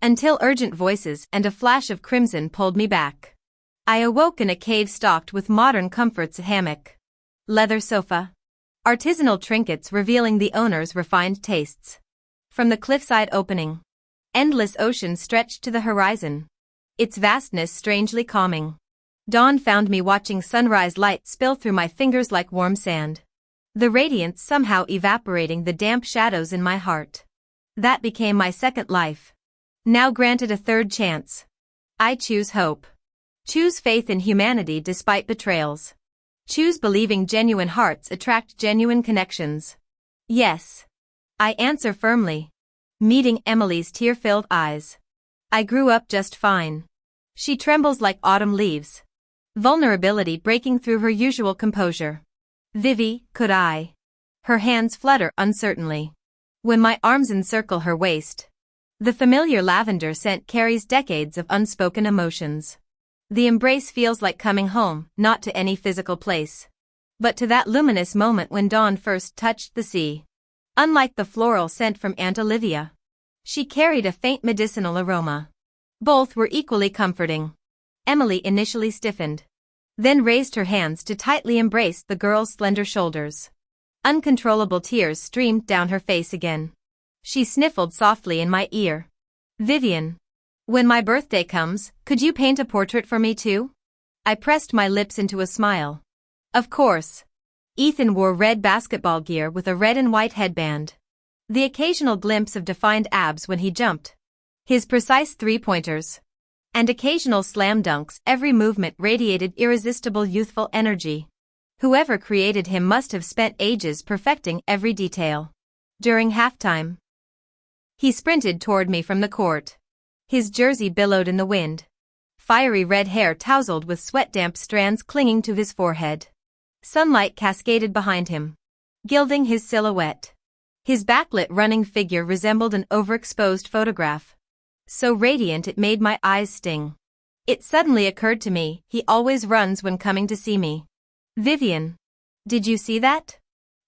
Until urgent voices and a flash of crimson pulled me back. I awoke in a cave stocked with modern comforts, a hammock, leather sofa, artisanal trinkets revealing the owner's refined tastes. From the cliffside opening, endless ocean stretched to the horizon, its vastness strangely calming. Dawn found me watching sunrise light spill through my fingers like warm sand, the radiance somehow evaporating the damp shadows in my heart. That became my second life. Now granted a third chance. I choose hope. Choose faith in humanity despite betrayals. Choose believing genuine hearts attract genuine connections. Yes. I answer firmly, meeting Emily's tear-filled eyes. I grew up just fine. She trembles like autumn leaves, vulnerability breaking through her usual composure. Vivi, could I? Her hands flutter uncertainly. When my arms encircle her waist, the familiar lavender scent carries decades of unspoken emotions. The embrace feels like coming home, not to any physical place, but to that luminous moment when dawn first touched the sea. Unlike the floral scent from Aunt Olivia, she carried a faint medicinal aroma. Both were equally comforting. Emily initially stiffened, then raised her hands to tightly embrace the girl's slender shoulders. Uncontrollable tears streamed down her face again. She sniffled softly in my ear. Vivian, when my birthday comes, could you paint a portrait for me too? I pressed my lips into a smile. Of course. Ethan wore red basketball gear with a red and white headband. The occasional glimpse of defined abs when he jumped. His precise three-pointers. And occasional slam dunks, every movement radiated irresistible youthful energy. Whoever created him must have spent ages perfecting every detail. During halftime, he sprinted toward me from the court. His jersey billowed in the wind. Fiery red hair tousled with sweat-damp strands clinging to his forehead. Sunlight cascaded behind him, gilding his silhouette. His backlit running figure resembled an overexposed photograph. So radiant it made my eyes sting. It suddenly occurred to me, he always runs when coming to see me. Vivian. Did you see that?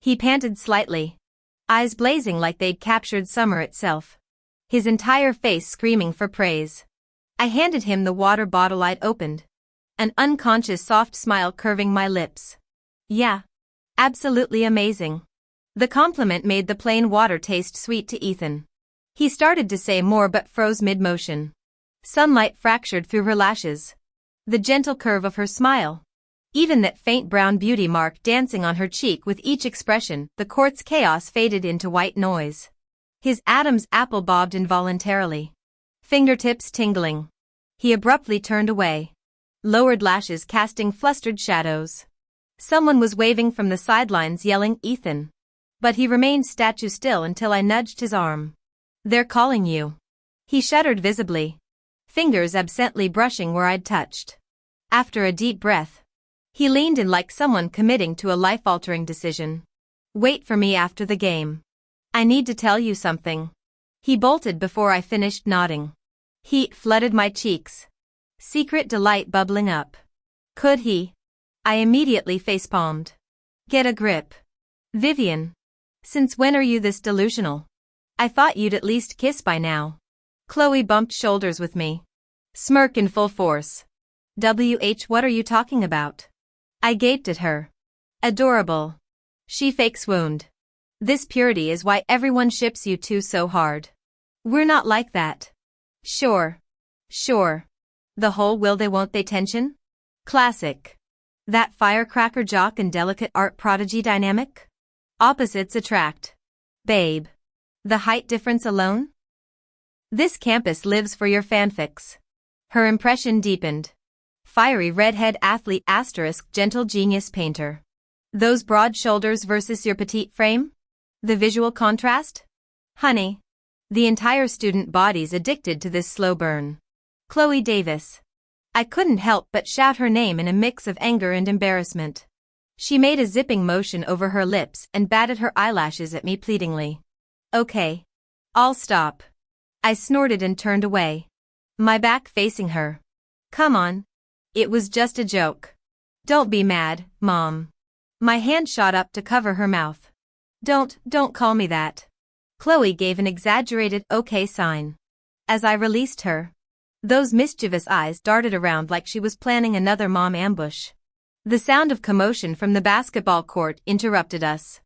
He panted slightly, eyes blazing like they'd captured summer itself. His entire face screaming for praise. I handed him the water bottle I'd opened. An unconscious soft smile curving my lips. Yeah. Absolutely amazing. The compliment made the plain water taste sweet to Ethan. He started to say more but froze mid-motion. Sunlight fractured through her lashes. The gentle curve of her smile. Even that faint brown beauty mark dancing on her cheek with each expression, the court's chaos faded into white noise. His Adam's apple bobbed involuntarily. Fingertips tingling. He abruptly turned away. Lowered lashes casting flustered shadows. Someone was waving from the sidelines yelling, Ethan. But he remained statue still until I nudged his arm. They're calling you. He shuddered visibly. Fingers absently brushing where I'd touched. After a deep breath, he leaned in like someone committing to a life-altering decision. Wait for me after the game. I need to tell you something. He bolted before I finished nodding. Heat flooded my cheeks. Secret delight bubbling up. Could he? I immediately facepalmed. Get a grip. Vivian. Since when are you this delusional? I thought you'd at least kiss by now. Chloe bumped shoulders with me. Smirk in full force. What are you talking about? I gaped at her. Adorable. She fake swooned. This purity is why everyone ships you two so hard. We're not like that. Sure. The whole will they won't they tension? Classic. That firecracker jock and delicate art prodigy dynamic? Opposites attract. Babe. The height difference alone? This campus lives for your fanfics. Her impression deepened. Fiery redhead athlete * gentle genius painter. Those broad shoulders versus your petite frame? The visual contrast? Honey. The entire student body's addicted to this slow burn. Chloe Davis. I couldn't help but shout her name in a mix of anger and embarrassment. She made a zipping motion over her lips and batted her eyelashes at me pleadingly. Okay. I'll stop. I snorted and turned away. My back facing her. Come on. It was just a joke. Don't be mad, Mom. My hand shot up to cover her mouth. Don't call me that. Chloe gave an exaggerated okay sign. As I released her, those mischievous eyes darted around like she was planning another mom ambush. The sound of commotion from the basketball court interrupted us.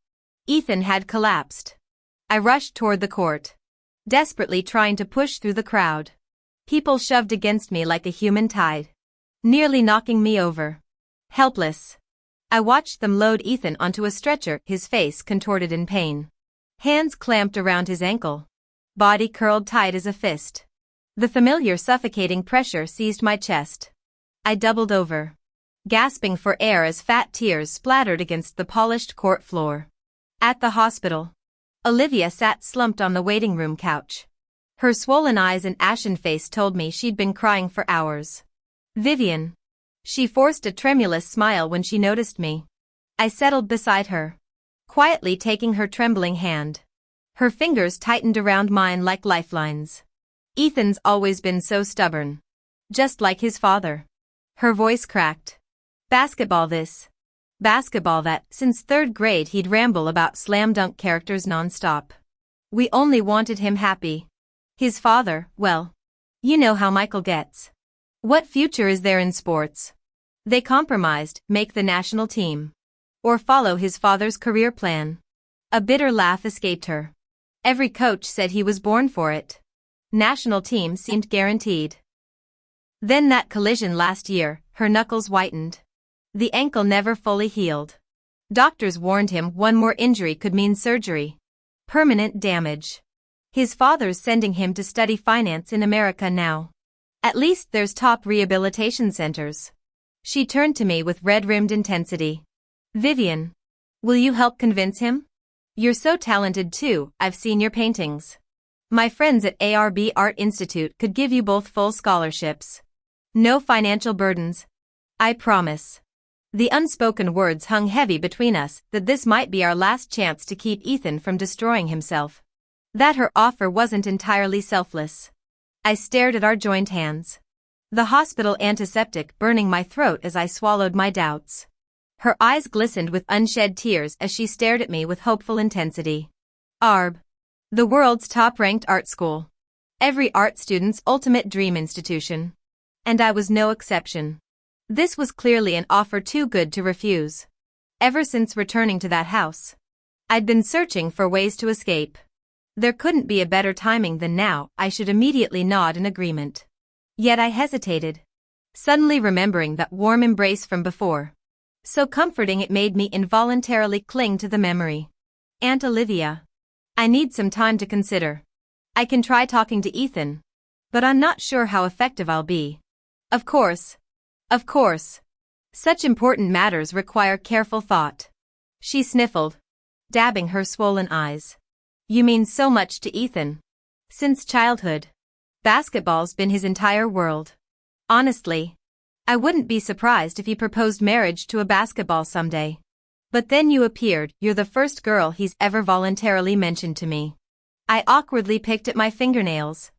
Ethan had collapsed. I rushed toward the court, desperately trying to push through the crowd. People shoved against me like a human tide, nearly knocking me over. Helpless. I watched them load Ethan onto a stretcher, his face contorted in pain. Hands clamped around his ankle. Body curled tight as a fist. The familiar suffocating pressure seized my chest. I doubled over, gasping for air as fat tears splattered against the polished court floor. At the hospital, Olivia sat slumped on the waiting room couch. Her swollen eyes and ashen face told me she'd been crying for hours. Vivian. She forced a tremulous smile when she noticed me. I settled beside her, quietly taking her trembling hand. Her fingers tightened around mine like lifelines. Ethan's always been so stubborn. Just like his father. Her voice cracked. Basketball this. Basketball that. Since third grade he'd ramble about slam dunk characters nonstop. We only wanted him happy. His father, well, you know how Michael gets. What future is there in sports? They compromised, make the national team. Or follow his father's career plan. A bitter laugh escaped her. Every coach said he was born for it. National team seemed guaranteed. Then that collision last year, her knuckles whitened. The ankle never fully healed. Doctors warned him one more injury could mean surgery. Permanent damage. His father's sending him to study finance in America now. At least there's top rehabilitation centers. She turned to me with red-rimmed intensity. Vivian, will you help convince him? You're so talented too, I've seen your paintings. My friends at ARB Art Institute could give you both full scholarships. No financial burdens. I promise. The unspoken words hung heavy between us that this might be our last chance to keep Ethan from destroying himself. That her offer wasn't entirely selfless. I stared at our joined hands. The hospital antiseptic burning my throat as I swallowed my doubts. Her eyes glistened with unshed tears as she stared at me with hopeful intensity. ARB. The world's top-ranked art school. Every art student's ultimate dream institution. And I was no exception. This was clearly an offer too good to refuse. Ever since returning to that house, I'd been searching for ways to escape. There couldn't be a better timing than now. I should immediately nod in agreement. Yet I hesitated, suddenly remembering that warm embrace from before. So comforting it made me involuntarily cling to the memory. Aunt Olivia. I need some time to consider. I can try talking to Ethan, but I'm not sure how effective I'll be. Of course. Such important matters require careful thought. She sniffled, dabbing her swollen eyes. You mean so much to Ethan. Since childhood. Basketball's been his entire world. Honestly, I wouldn't be surprised if he proposed marriage to a basketball someday. But then you appeared. You're the first girl he's ever voluntarily mentioned to me. I awkwardly picked at my fingernails,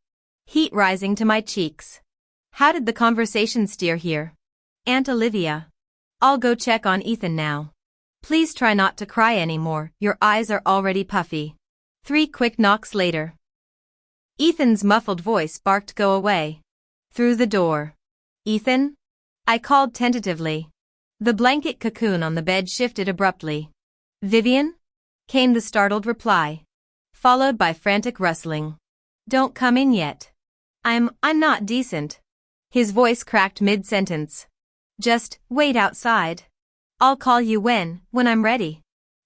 heat rising to my cheeks. How did the conversation steer here? Aunt Olivia. I'll go check on Ethan now. Please try not to cry anymore, your eyes are already puffy. 3 quick knocks later. Ethan's muffled voice barked, "Go away." Through the door. Ethan? I called tentatively. The blanket cocoon on the bed shifted abruptly. Vivian? Came the startled reply, followed by frantic rustling. Don't come in yet. I'm not decent. His voice cracked mid-sentence. Just wait outside. I'll call you when I'm ready.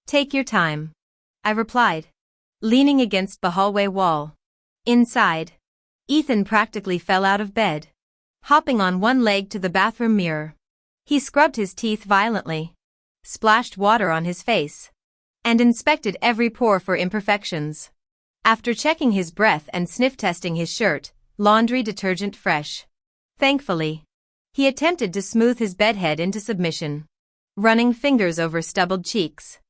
Take your time, I replied, leaning against the hallway wall. Inside, Ethan practically fell out of bed, hopping on one leg to the bathroom mirror. He scrubbed his teeth violently, splashed water on his face, and inspected every pore for imperfections. After checking his breath and sniff-testing his shirt, laundry detergent fresh. Thankfully, he attempted to smooth his bedhead into submission, running fingers over stubbled cheeks.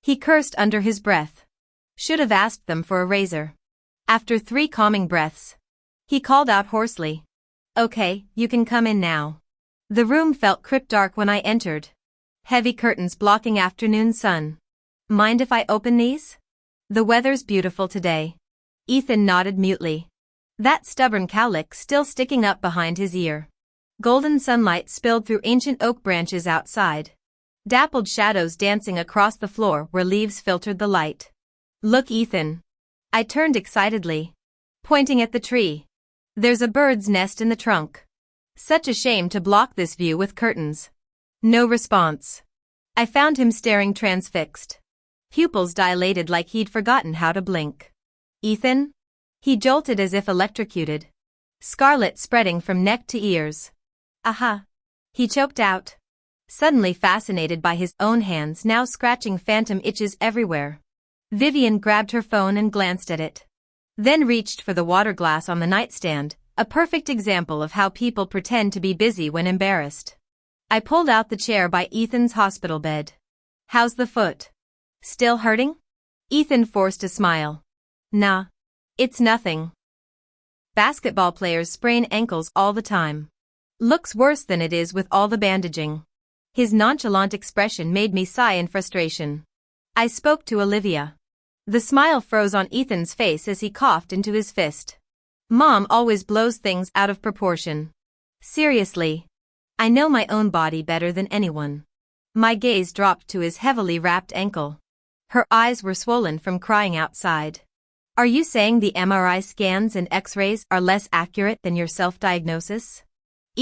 He cursed under his breath. Should have asked them for a razor. After 3 calming breaths, he called out hoarsely, "Okay, you can come in now." The room felt crypt-dark when I entered. Heavy curtains blocking afternoon sun. Mind if I open these? The weather's beautiful today. Ethan nodded mutely, that stubborn cowlick still sticking up behind his ear. Golden sunlight spilled through ancient oak branches outside, dappled shadows dancing across the floor where leaves filtered the light. Look, Ethan. I turned excitedly, pointing at the tree. There's a bird's nest in the trunk. Such a shame to block this view with curtains. No response. I found him staring transfixed, pupils dilated like he'd forgotten how to blink. Ethan? He jolted as if electrocuted, scarlet spreading from neck to ears. Aha! He choked out, suddenly fascinated by his own hands now scratching phantom itches everywhere. Vivian grabbed her phone and glanced at it, then reached for the water glass on the nightstand, a perfect example of how people pretend to be busy when embarrassed. I pulled out the chair by Ethan's hospital bed. How's the foot? Still hurting? Ethan forced a smile. Nah. It's nothing. Basketball players sprain ankles all the time. Looks worse than it is with all the bandaging. His nonchalant expression made me sigh in frustration. I spoke to Olivia. The smile froze on Ethan's face as he coughed into his fist. Mom always blows things out of proportion. Seriously. I know my own body better than anyone. My gaze dropped to his heavily wrapped ankle. Her eyes were swollen from crying outside. Are you saying the MRI scans and X-rays are less accurate than your self-diagnosis?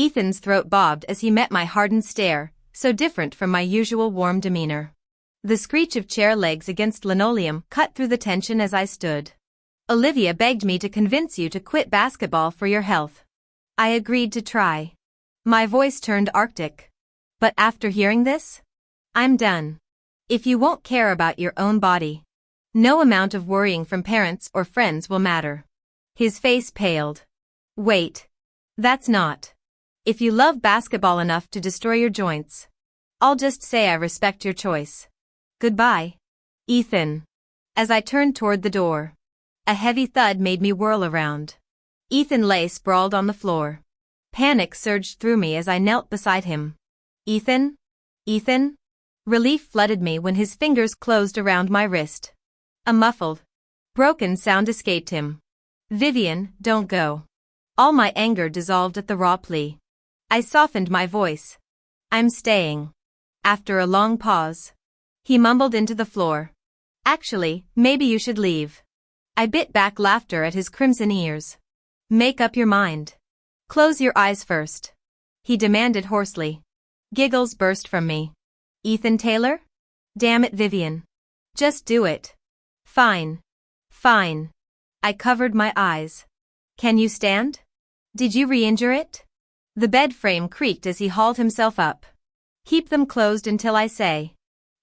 Ethan's throat bobbed as he met my hardened stare, so different from my usual warm demeanor. The screech of chair legs against linoleum cut through the tension as I stood. Olivia begged me to convince you to quit basketball for your health. I agreed to try. My voice turned arctic. But after hearing this? I'm done. If you won't care about your own body, no amount of worrying from parents or friends will matter. His face paled. Wait. That's not. If you love basketball enough to destroy your joints, I'll just say I respect your choice. Goodbye, Ethan. As I turned toward the door, a heavy thud made me whirl around. Ethan lay sprawled on the floor. Panic surged through me as I knelt beside him. Ethan? Ethan? Relief flooded me when his fingers closed around my wrist. A muffled, broken sound escaped him. Vivian, don't go. All my anger dissolved at the raw plea. I softened my voice. I'm staying. After a long pause, he mumbled into the floor. Actually, maybe you should leave. I bit back laughter at his crimson ears. Make up your mind. Close your eyes first. He demanded hoarsely. Giggles burst from me. Ethan Taylor? Damn it, Vivian. Just do it. Fine. Fine. I covered my eyes. Can you stand? Did you re-injure it? The bed frame creaked as he hauled himself up. Keep them closed until I say.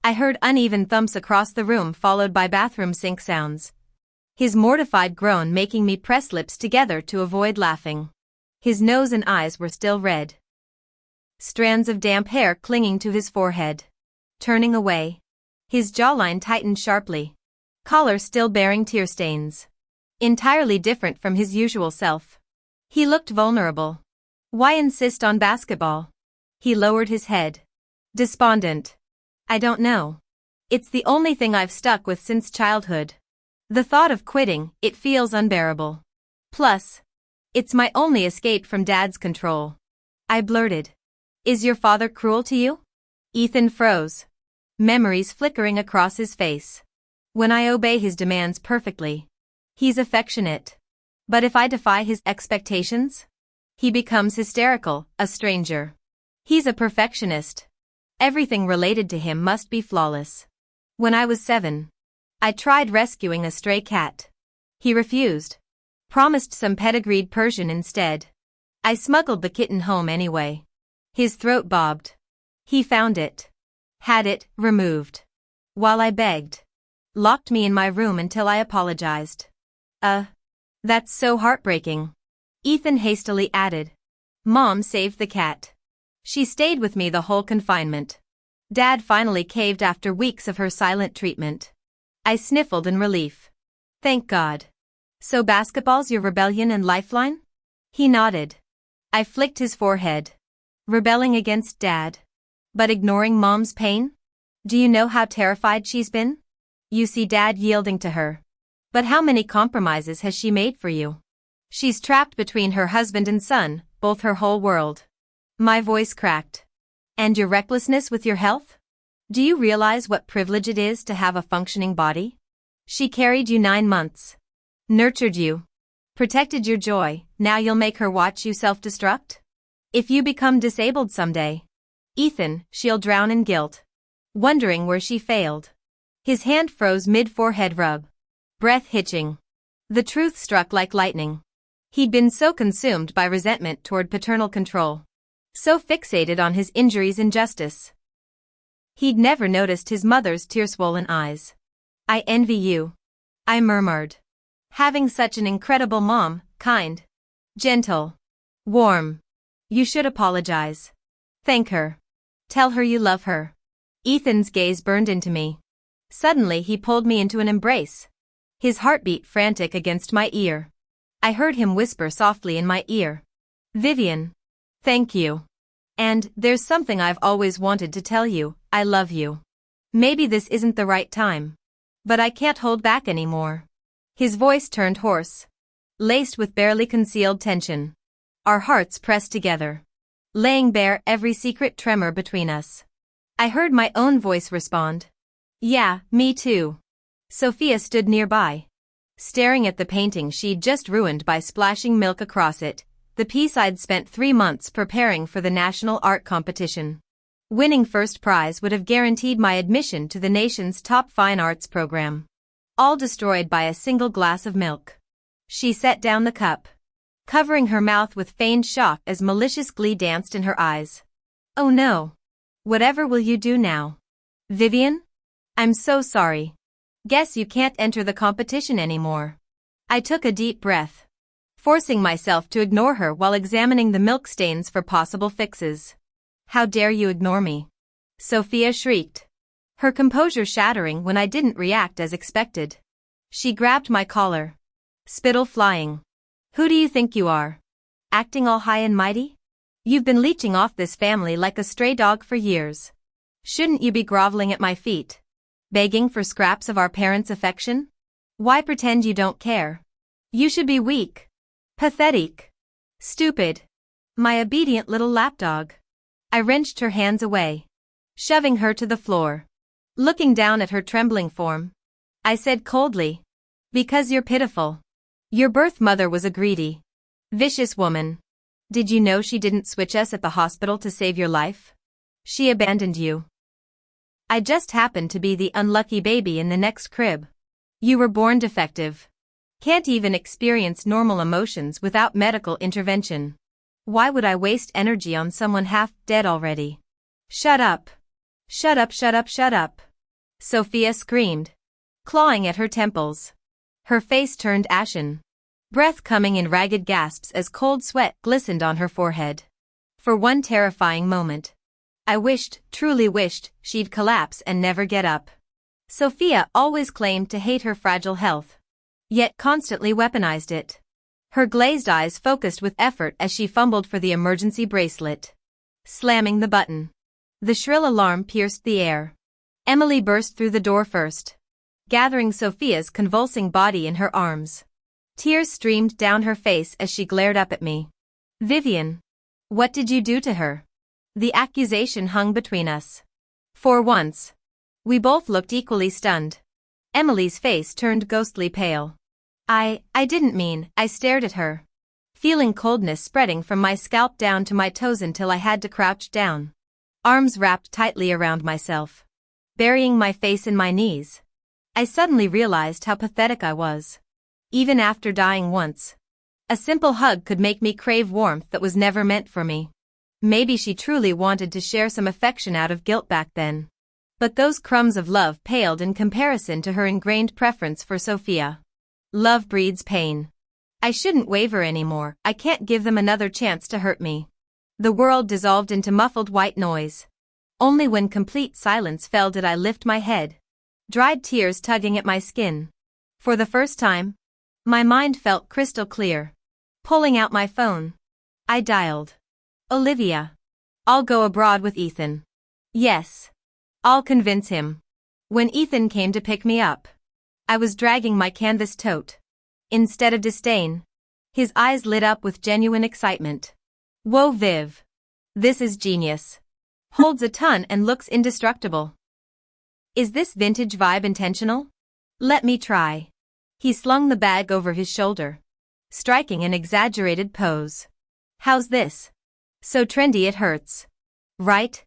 I heard uneven thumps across the room followed by bathroom sink sounds. His mortified groan making me press lips together to avoid laughing. His nose and eyes were still red. Strands of damp hair clinging to his forehead. Turning away. His jawline tightened sharply. Collar still bearing tear stains. Entirely different from his usual self. He looked vulnerable. Why insist on basketball? He lowered his head. Despondent. I don't know. It's the only thing I've stuck with since childhood. The thought of quitting, it feels unbearable. Plus, it's my only escape from Dad's control. I blurted. Is your father cruel to you? Ethan froze. Memories flickering across his face. When I obey his demands perfectly, he's affectionate. But if I defy his expectations? He becomes hysterical, a stranger. He's a perfectionist. Everything related to him must be flawless. When I was 7, I tried rescuing a stray cat. He refused. Promised some pedigreed Persian instead. I smuggled the kitten home anyway. His throat bobbed. He found it. Had it removed. While I begged. Locked me in my room until I apologized. That's so heartbreaking. Ethan hastily added. Mom saved the cat. She stayed with me the whole confinement. Dad finally caved after weeks of her silent treatment. I sniffled in relief. Thank God. So basketball's your rebellion and lifeline? He nodded. I flicked his forehead. Rebelling against Dad. But ignoring Mom's pain? Do you know how terrified she's been? You see Dad yielding to her. But how many compromises has she made for you? She's trapped between her husband and son, both her whole world. My voice cracked. And your recklessness with your health? Do you realize what privilege it is to have a functioning body? She carried you 9 months. Nurtured you. Protected your joy, now you'll make her watch you self-destruct? If you become disabled someday, Ethan, she'll drown in guilt. Wondering where she failed. His hand froze mid-forehead rub. Breath hitching. The truth struck like lightning. He'd been so consumed by resentment toward paternal control. So fixated on his injury's injustice. He'd never noticed his mother's tear-swollen eyes. I envy you. I murmured. Having such an incredible mom, kind. Gentle. Warm. You should apologize. Thank her. Tell her you love her. Ethan's gaze burned into me. Suddenly he pulled me into an embrace. His heartbeat frantic against my ear. I heard him whisper softly in my ear. Vivian. Thank you. And, there's something I've always wanted to tell you, I love you. Maybe this isn't the right time. But I can't hold back anymore. His voice turned hoarse. Laced with barely concealed tension. Our hearts pressed together. Laying bare every secret tremor between us. I heard my own voice respond. Yeah, me too. Sophia stood nearby. Staring at the painting she'd just ruined by splashing milk across it, the piece I'd spent 3 months preparing for the national art competition. Winning first prize would have guaranteed my admission to the nation's top fine arts program. All destroyed by a single glass of milk. She set down the cup, covering her mouth with feigned shock as malicious glee danced in her eyes. Oh no. Whatever will you do now? Vivian? I'm so sorry. Guess you can't enter the competition anymore. I took a deep breath, forcing myself to ignore her while examining the milk stains for possible fixes. How dare you ignore me? Sophia shrieked, her composure shattering when I didn't react as expected. She grabbed my collar, spittle flying. Who do you think you are? Acting all high and mighty? You've been leeching off this family like a stray dog for years. Shouldn't you be groveling at my feet, begging for scraps of our parents' affection? Why pretend you don't care? You should be weak, pathetic, stupid. My obedient little lapdog. I wrenched her hands away, shoving her to the floor. Looking down at her trembling form, I said coldly, because you're pitiful. Your birth mother was a greedy, vicious woman. Did you know she didn't switch us at the hospital to save your life? She abandoned you. I just happened to be the unlucky baby in the next crib. You were born defective. Can't even experience normal emotions without medical intervention. Why would I waste energy on someone half dead already? Shut up. Shut up, shut up, shut up. Sophia screamed, clawing at her temples. Her face turned ashen, breath coming in ragged gasps as cold sweat glistened on her forehead. For one terrifying moment, I wished, truly wished, she'd collapse and never get up. Sophia always claimed to hate her fragile health, yet constantly weaponized it. Her glazed eyes focused with effort as she fumbled for the emergency bracelet. Slamming the button. The shrill alarm pierced the air. Emily burst through the door first, gathering Sophia's convulsing body in her arms. Tears streamed down her face as she glared up at me. Vivian, what did you do to her? The accusation hung between us. For once, we both looked equally stunned. Emily's face turned ghostly pale. I didn't mean, I stared at her, feeling coldness spreading from my scalp down to my toes until I had to crouch down, arms wrapped tightly around myself, burying my face in my knees. I suddenly realized how pathetic I was. Even after dying once, a simple hug could make me crave warmth that was never meant for me. Maybe she truly wanted to share some affection out of guilt back then. But those crumbs of love paled in comparison to her ingrained preference for Sophia. Love breeds pain. I shouldn't waver anymore. I can't give them another chance to hurt me. The world dissolved into muffled white noise. Only when complete silence fell did I lift my head, dried tears tugging at my skin. For the first time, my mind felt crystal clear. Pulling out my phone, I dialed. Olivia. I'll go abroad with Ethan. Yes. I'll convince him. When Ethan came to pick me up, I was dragging my canvas tote. Instead of disdain, his eyes lit up with genuine excitement. Whoa, Viv. This is genius. Holds a ton and looks indestructible. Is this vintage vibe intentional? Let me try. He slung the bag over his shoulder, striking an exaggerated pose. How's this? So trendy it hurts. Right?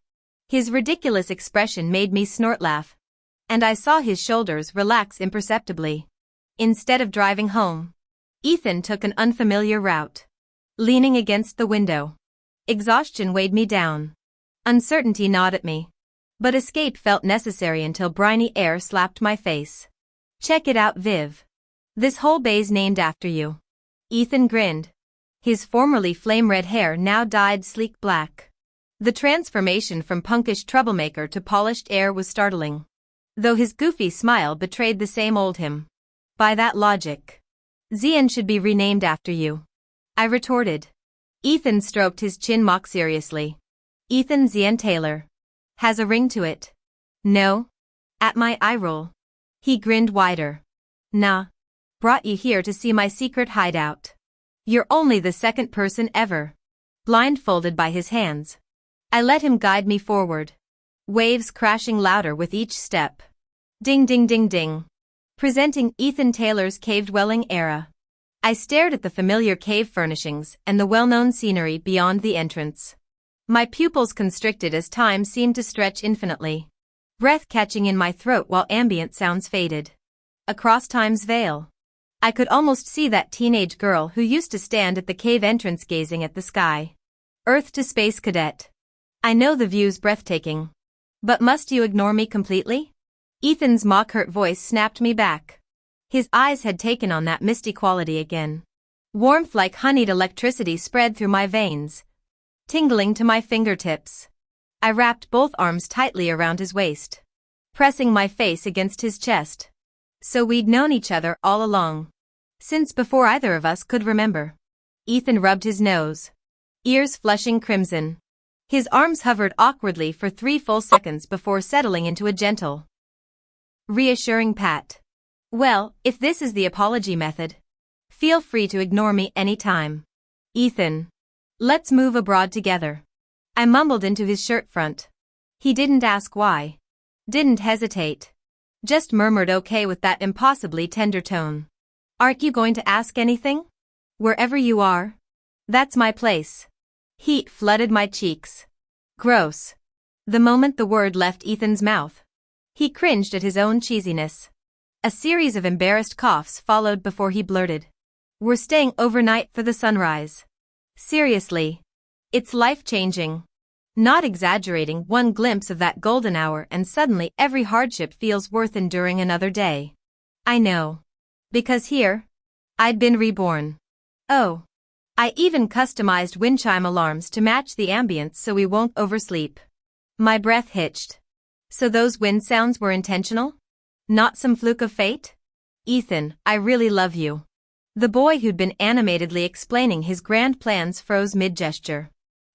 His ridiculous expression made me snort laugh, and I saw his shoulders relax imperceptibly. Instead of driving home, Ethan took an unfamiliar route, leaning against the window. Exhaustion weighed me down. Uncertainty gnawed at me. But escape felt necessary until briny air slapped my face. Check it out, Viv. This whole bay's named after you. Ethan grinned. His formerly flame-red hair now dyed sleek black. The transformation from punkish troublemaker to polished air was startling, though his goofy smile betrayed the same old him. By that logic, Zian should be renamed after you, I retorted. Ethan stroked his chin mock seriously. Ethan Zian Taylor. Has a ring to it. No? At my eye roll, he grinned wider. Nah. Brought you here to see my secret hideout. You're only the second person ever. Blindfolded by his hands, I let him guide me forward. Waves crashing louder with each step. Ding ding ding ding. Presenting Ethan Taylor's cave-dwelling era. I stared at the familiar cave furnishings and the well-known scenery beyond the entrance. My pupils constricted as time seemed to stretch infinitely. Breath catching in my throat while ambient sounds faded. Across time's veil, I could almost see that teenage girl who used to stand at the cave entrance gazing at the sky. Earth to space cadet. I know the view's breathtaking. But must you ignore me completely? Ethan's mock-hurt voice snapped me back. His eyes had taken on that misty quality again. Warmth like honeyed electricity spread through my veins, tingling to my fingertips. I wrapped both arms tightly around his waist, pressing my face against his chest. So we'd known each other all along. Since before either of us could remember. Ethan rubbed his nose, ears flushing crimson. His arms hovered awkwardly for 3 full seconds before settling into a gentle, reassuring pat. Well, if this is the apology method, feel free to ignore me anytime. Ethan, let's move abroad together. I mumbled into his shirt front. He didn't ask why. Didn't hesitate. Just murmured okay with that impossibly tender tone. Aren't you going to ask anything? Wherever you are. That's my place. Heat flooded my cheeks. Gross. The moment the word left Ethan's mouth, he cringed at his own cheesiness. A series of embarrassed coughs followed before he blurted. We're staying overnight for the sunrise. Seriously. It's life-changing. Not exaggerating, one glimpse of that golden hour and suddenly every hardship feels worth enduring another day. I know. Because here, I'd been reborn. Oh. I even customized wind chime alarms to match the ambience so we won't oversleep. My breath hitched. So those wind sounds were intentional? Not some fluke of fate? Ethan, I really love you. The boy who'd been animatedly explaining his grand plans froze mid-gesture.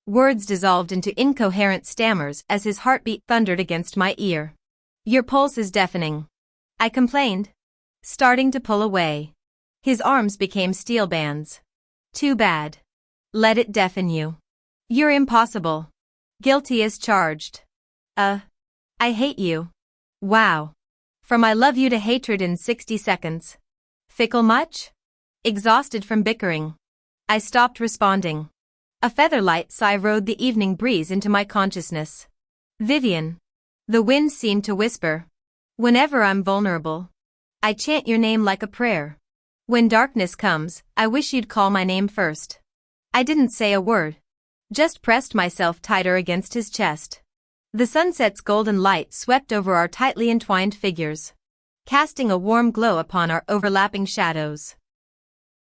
Words dissolved into incoherent stammers as his heartbeat thundered against my ear. Your pulse is deafening. I complained, starting to pull away. His arms became steel bands. Too bad. Let it deafen you. You're impossible. Guilty as charged. I hate you. Wow. From I love you to hatred in 60 seconds. Fickle much? Exhausted from bickering, I stopped responding. A feather-light sigh rode the evening breeze into my consciousness. Vivian. The wind seemed to whisper. Whenever I'm vulnerable, I chant your name like a prayer. When darkness comes, I wish you'd call my name first. I didn't say a word. Just pressed myself tighter against his chest. The sunset's golden light swept over our tightly entwined figures, casting a warm glow upon our overlapping shadows.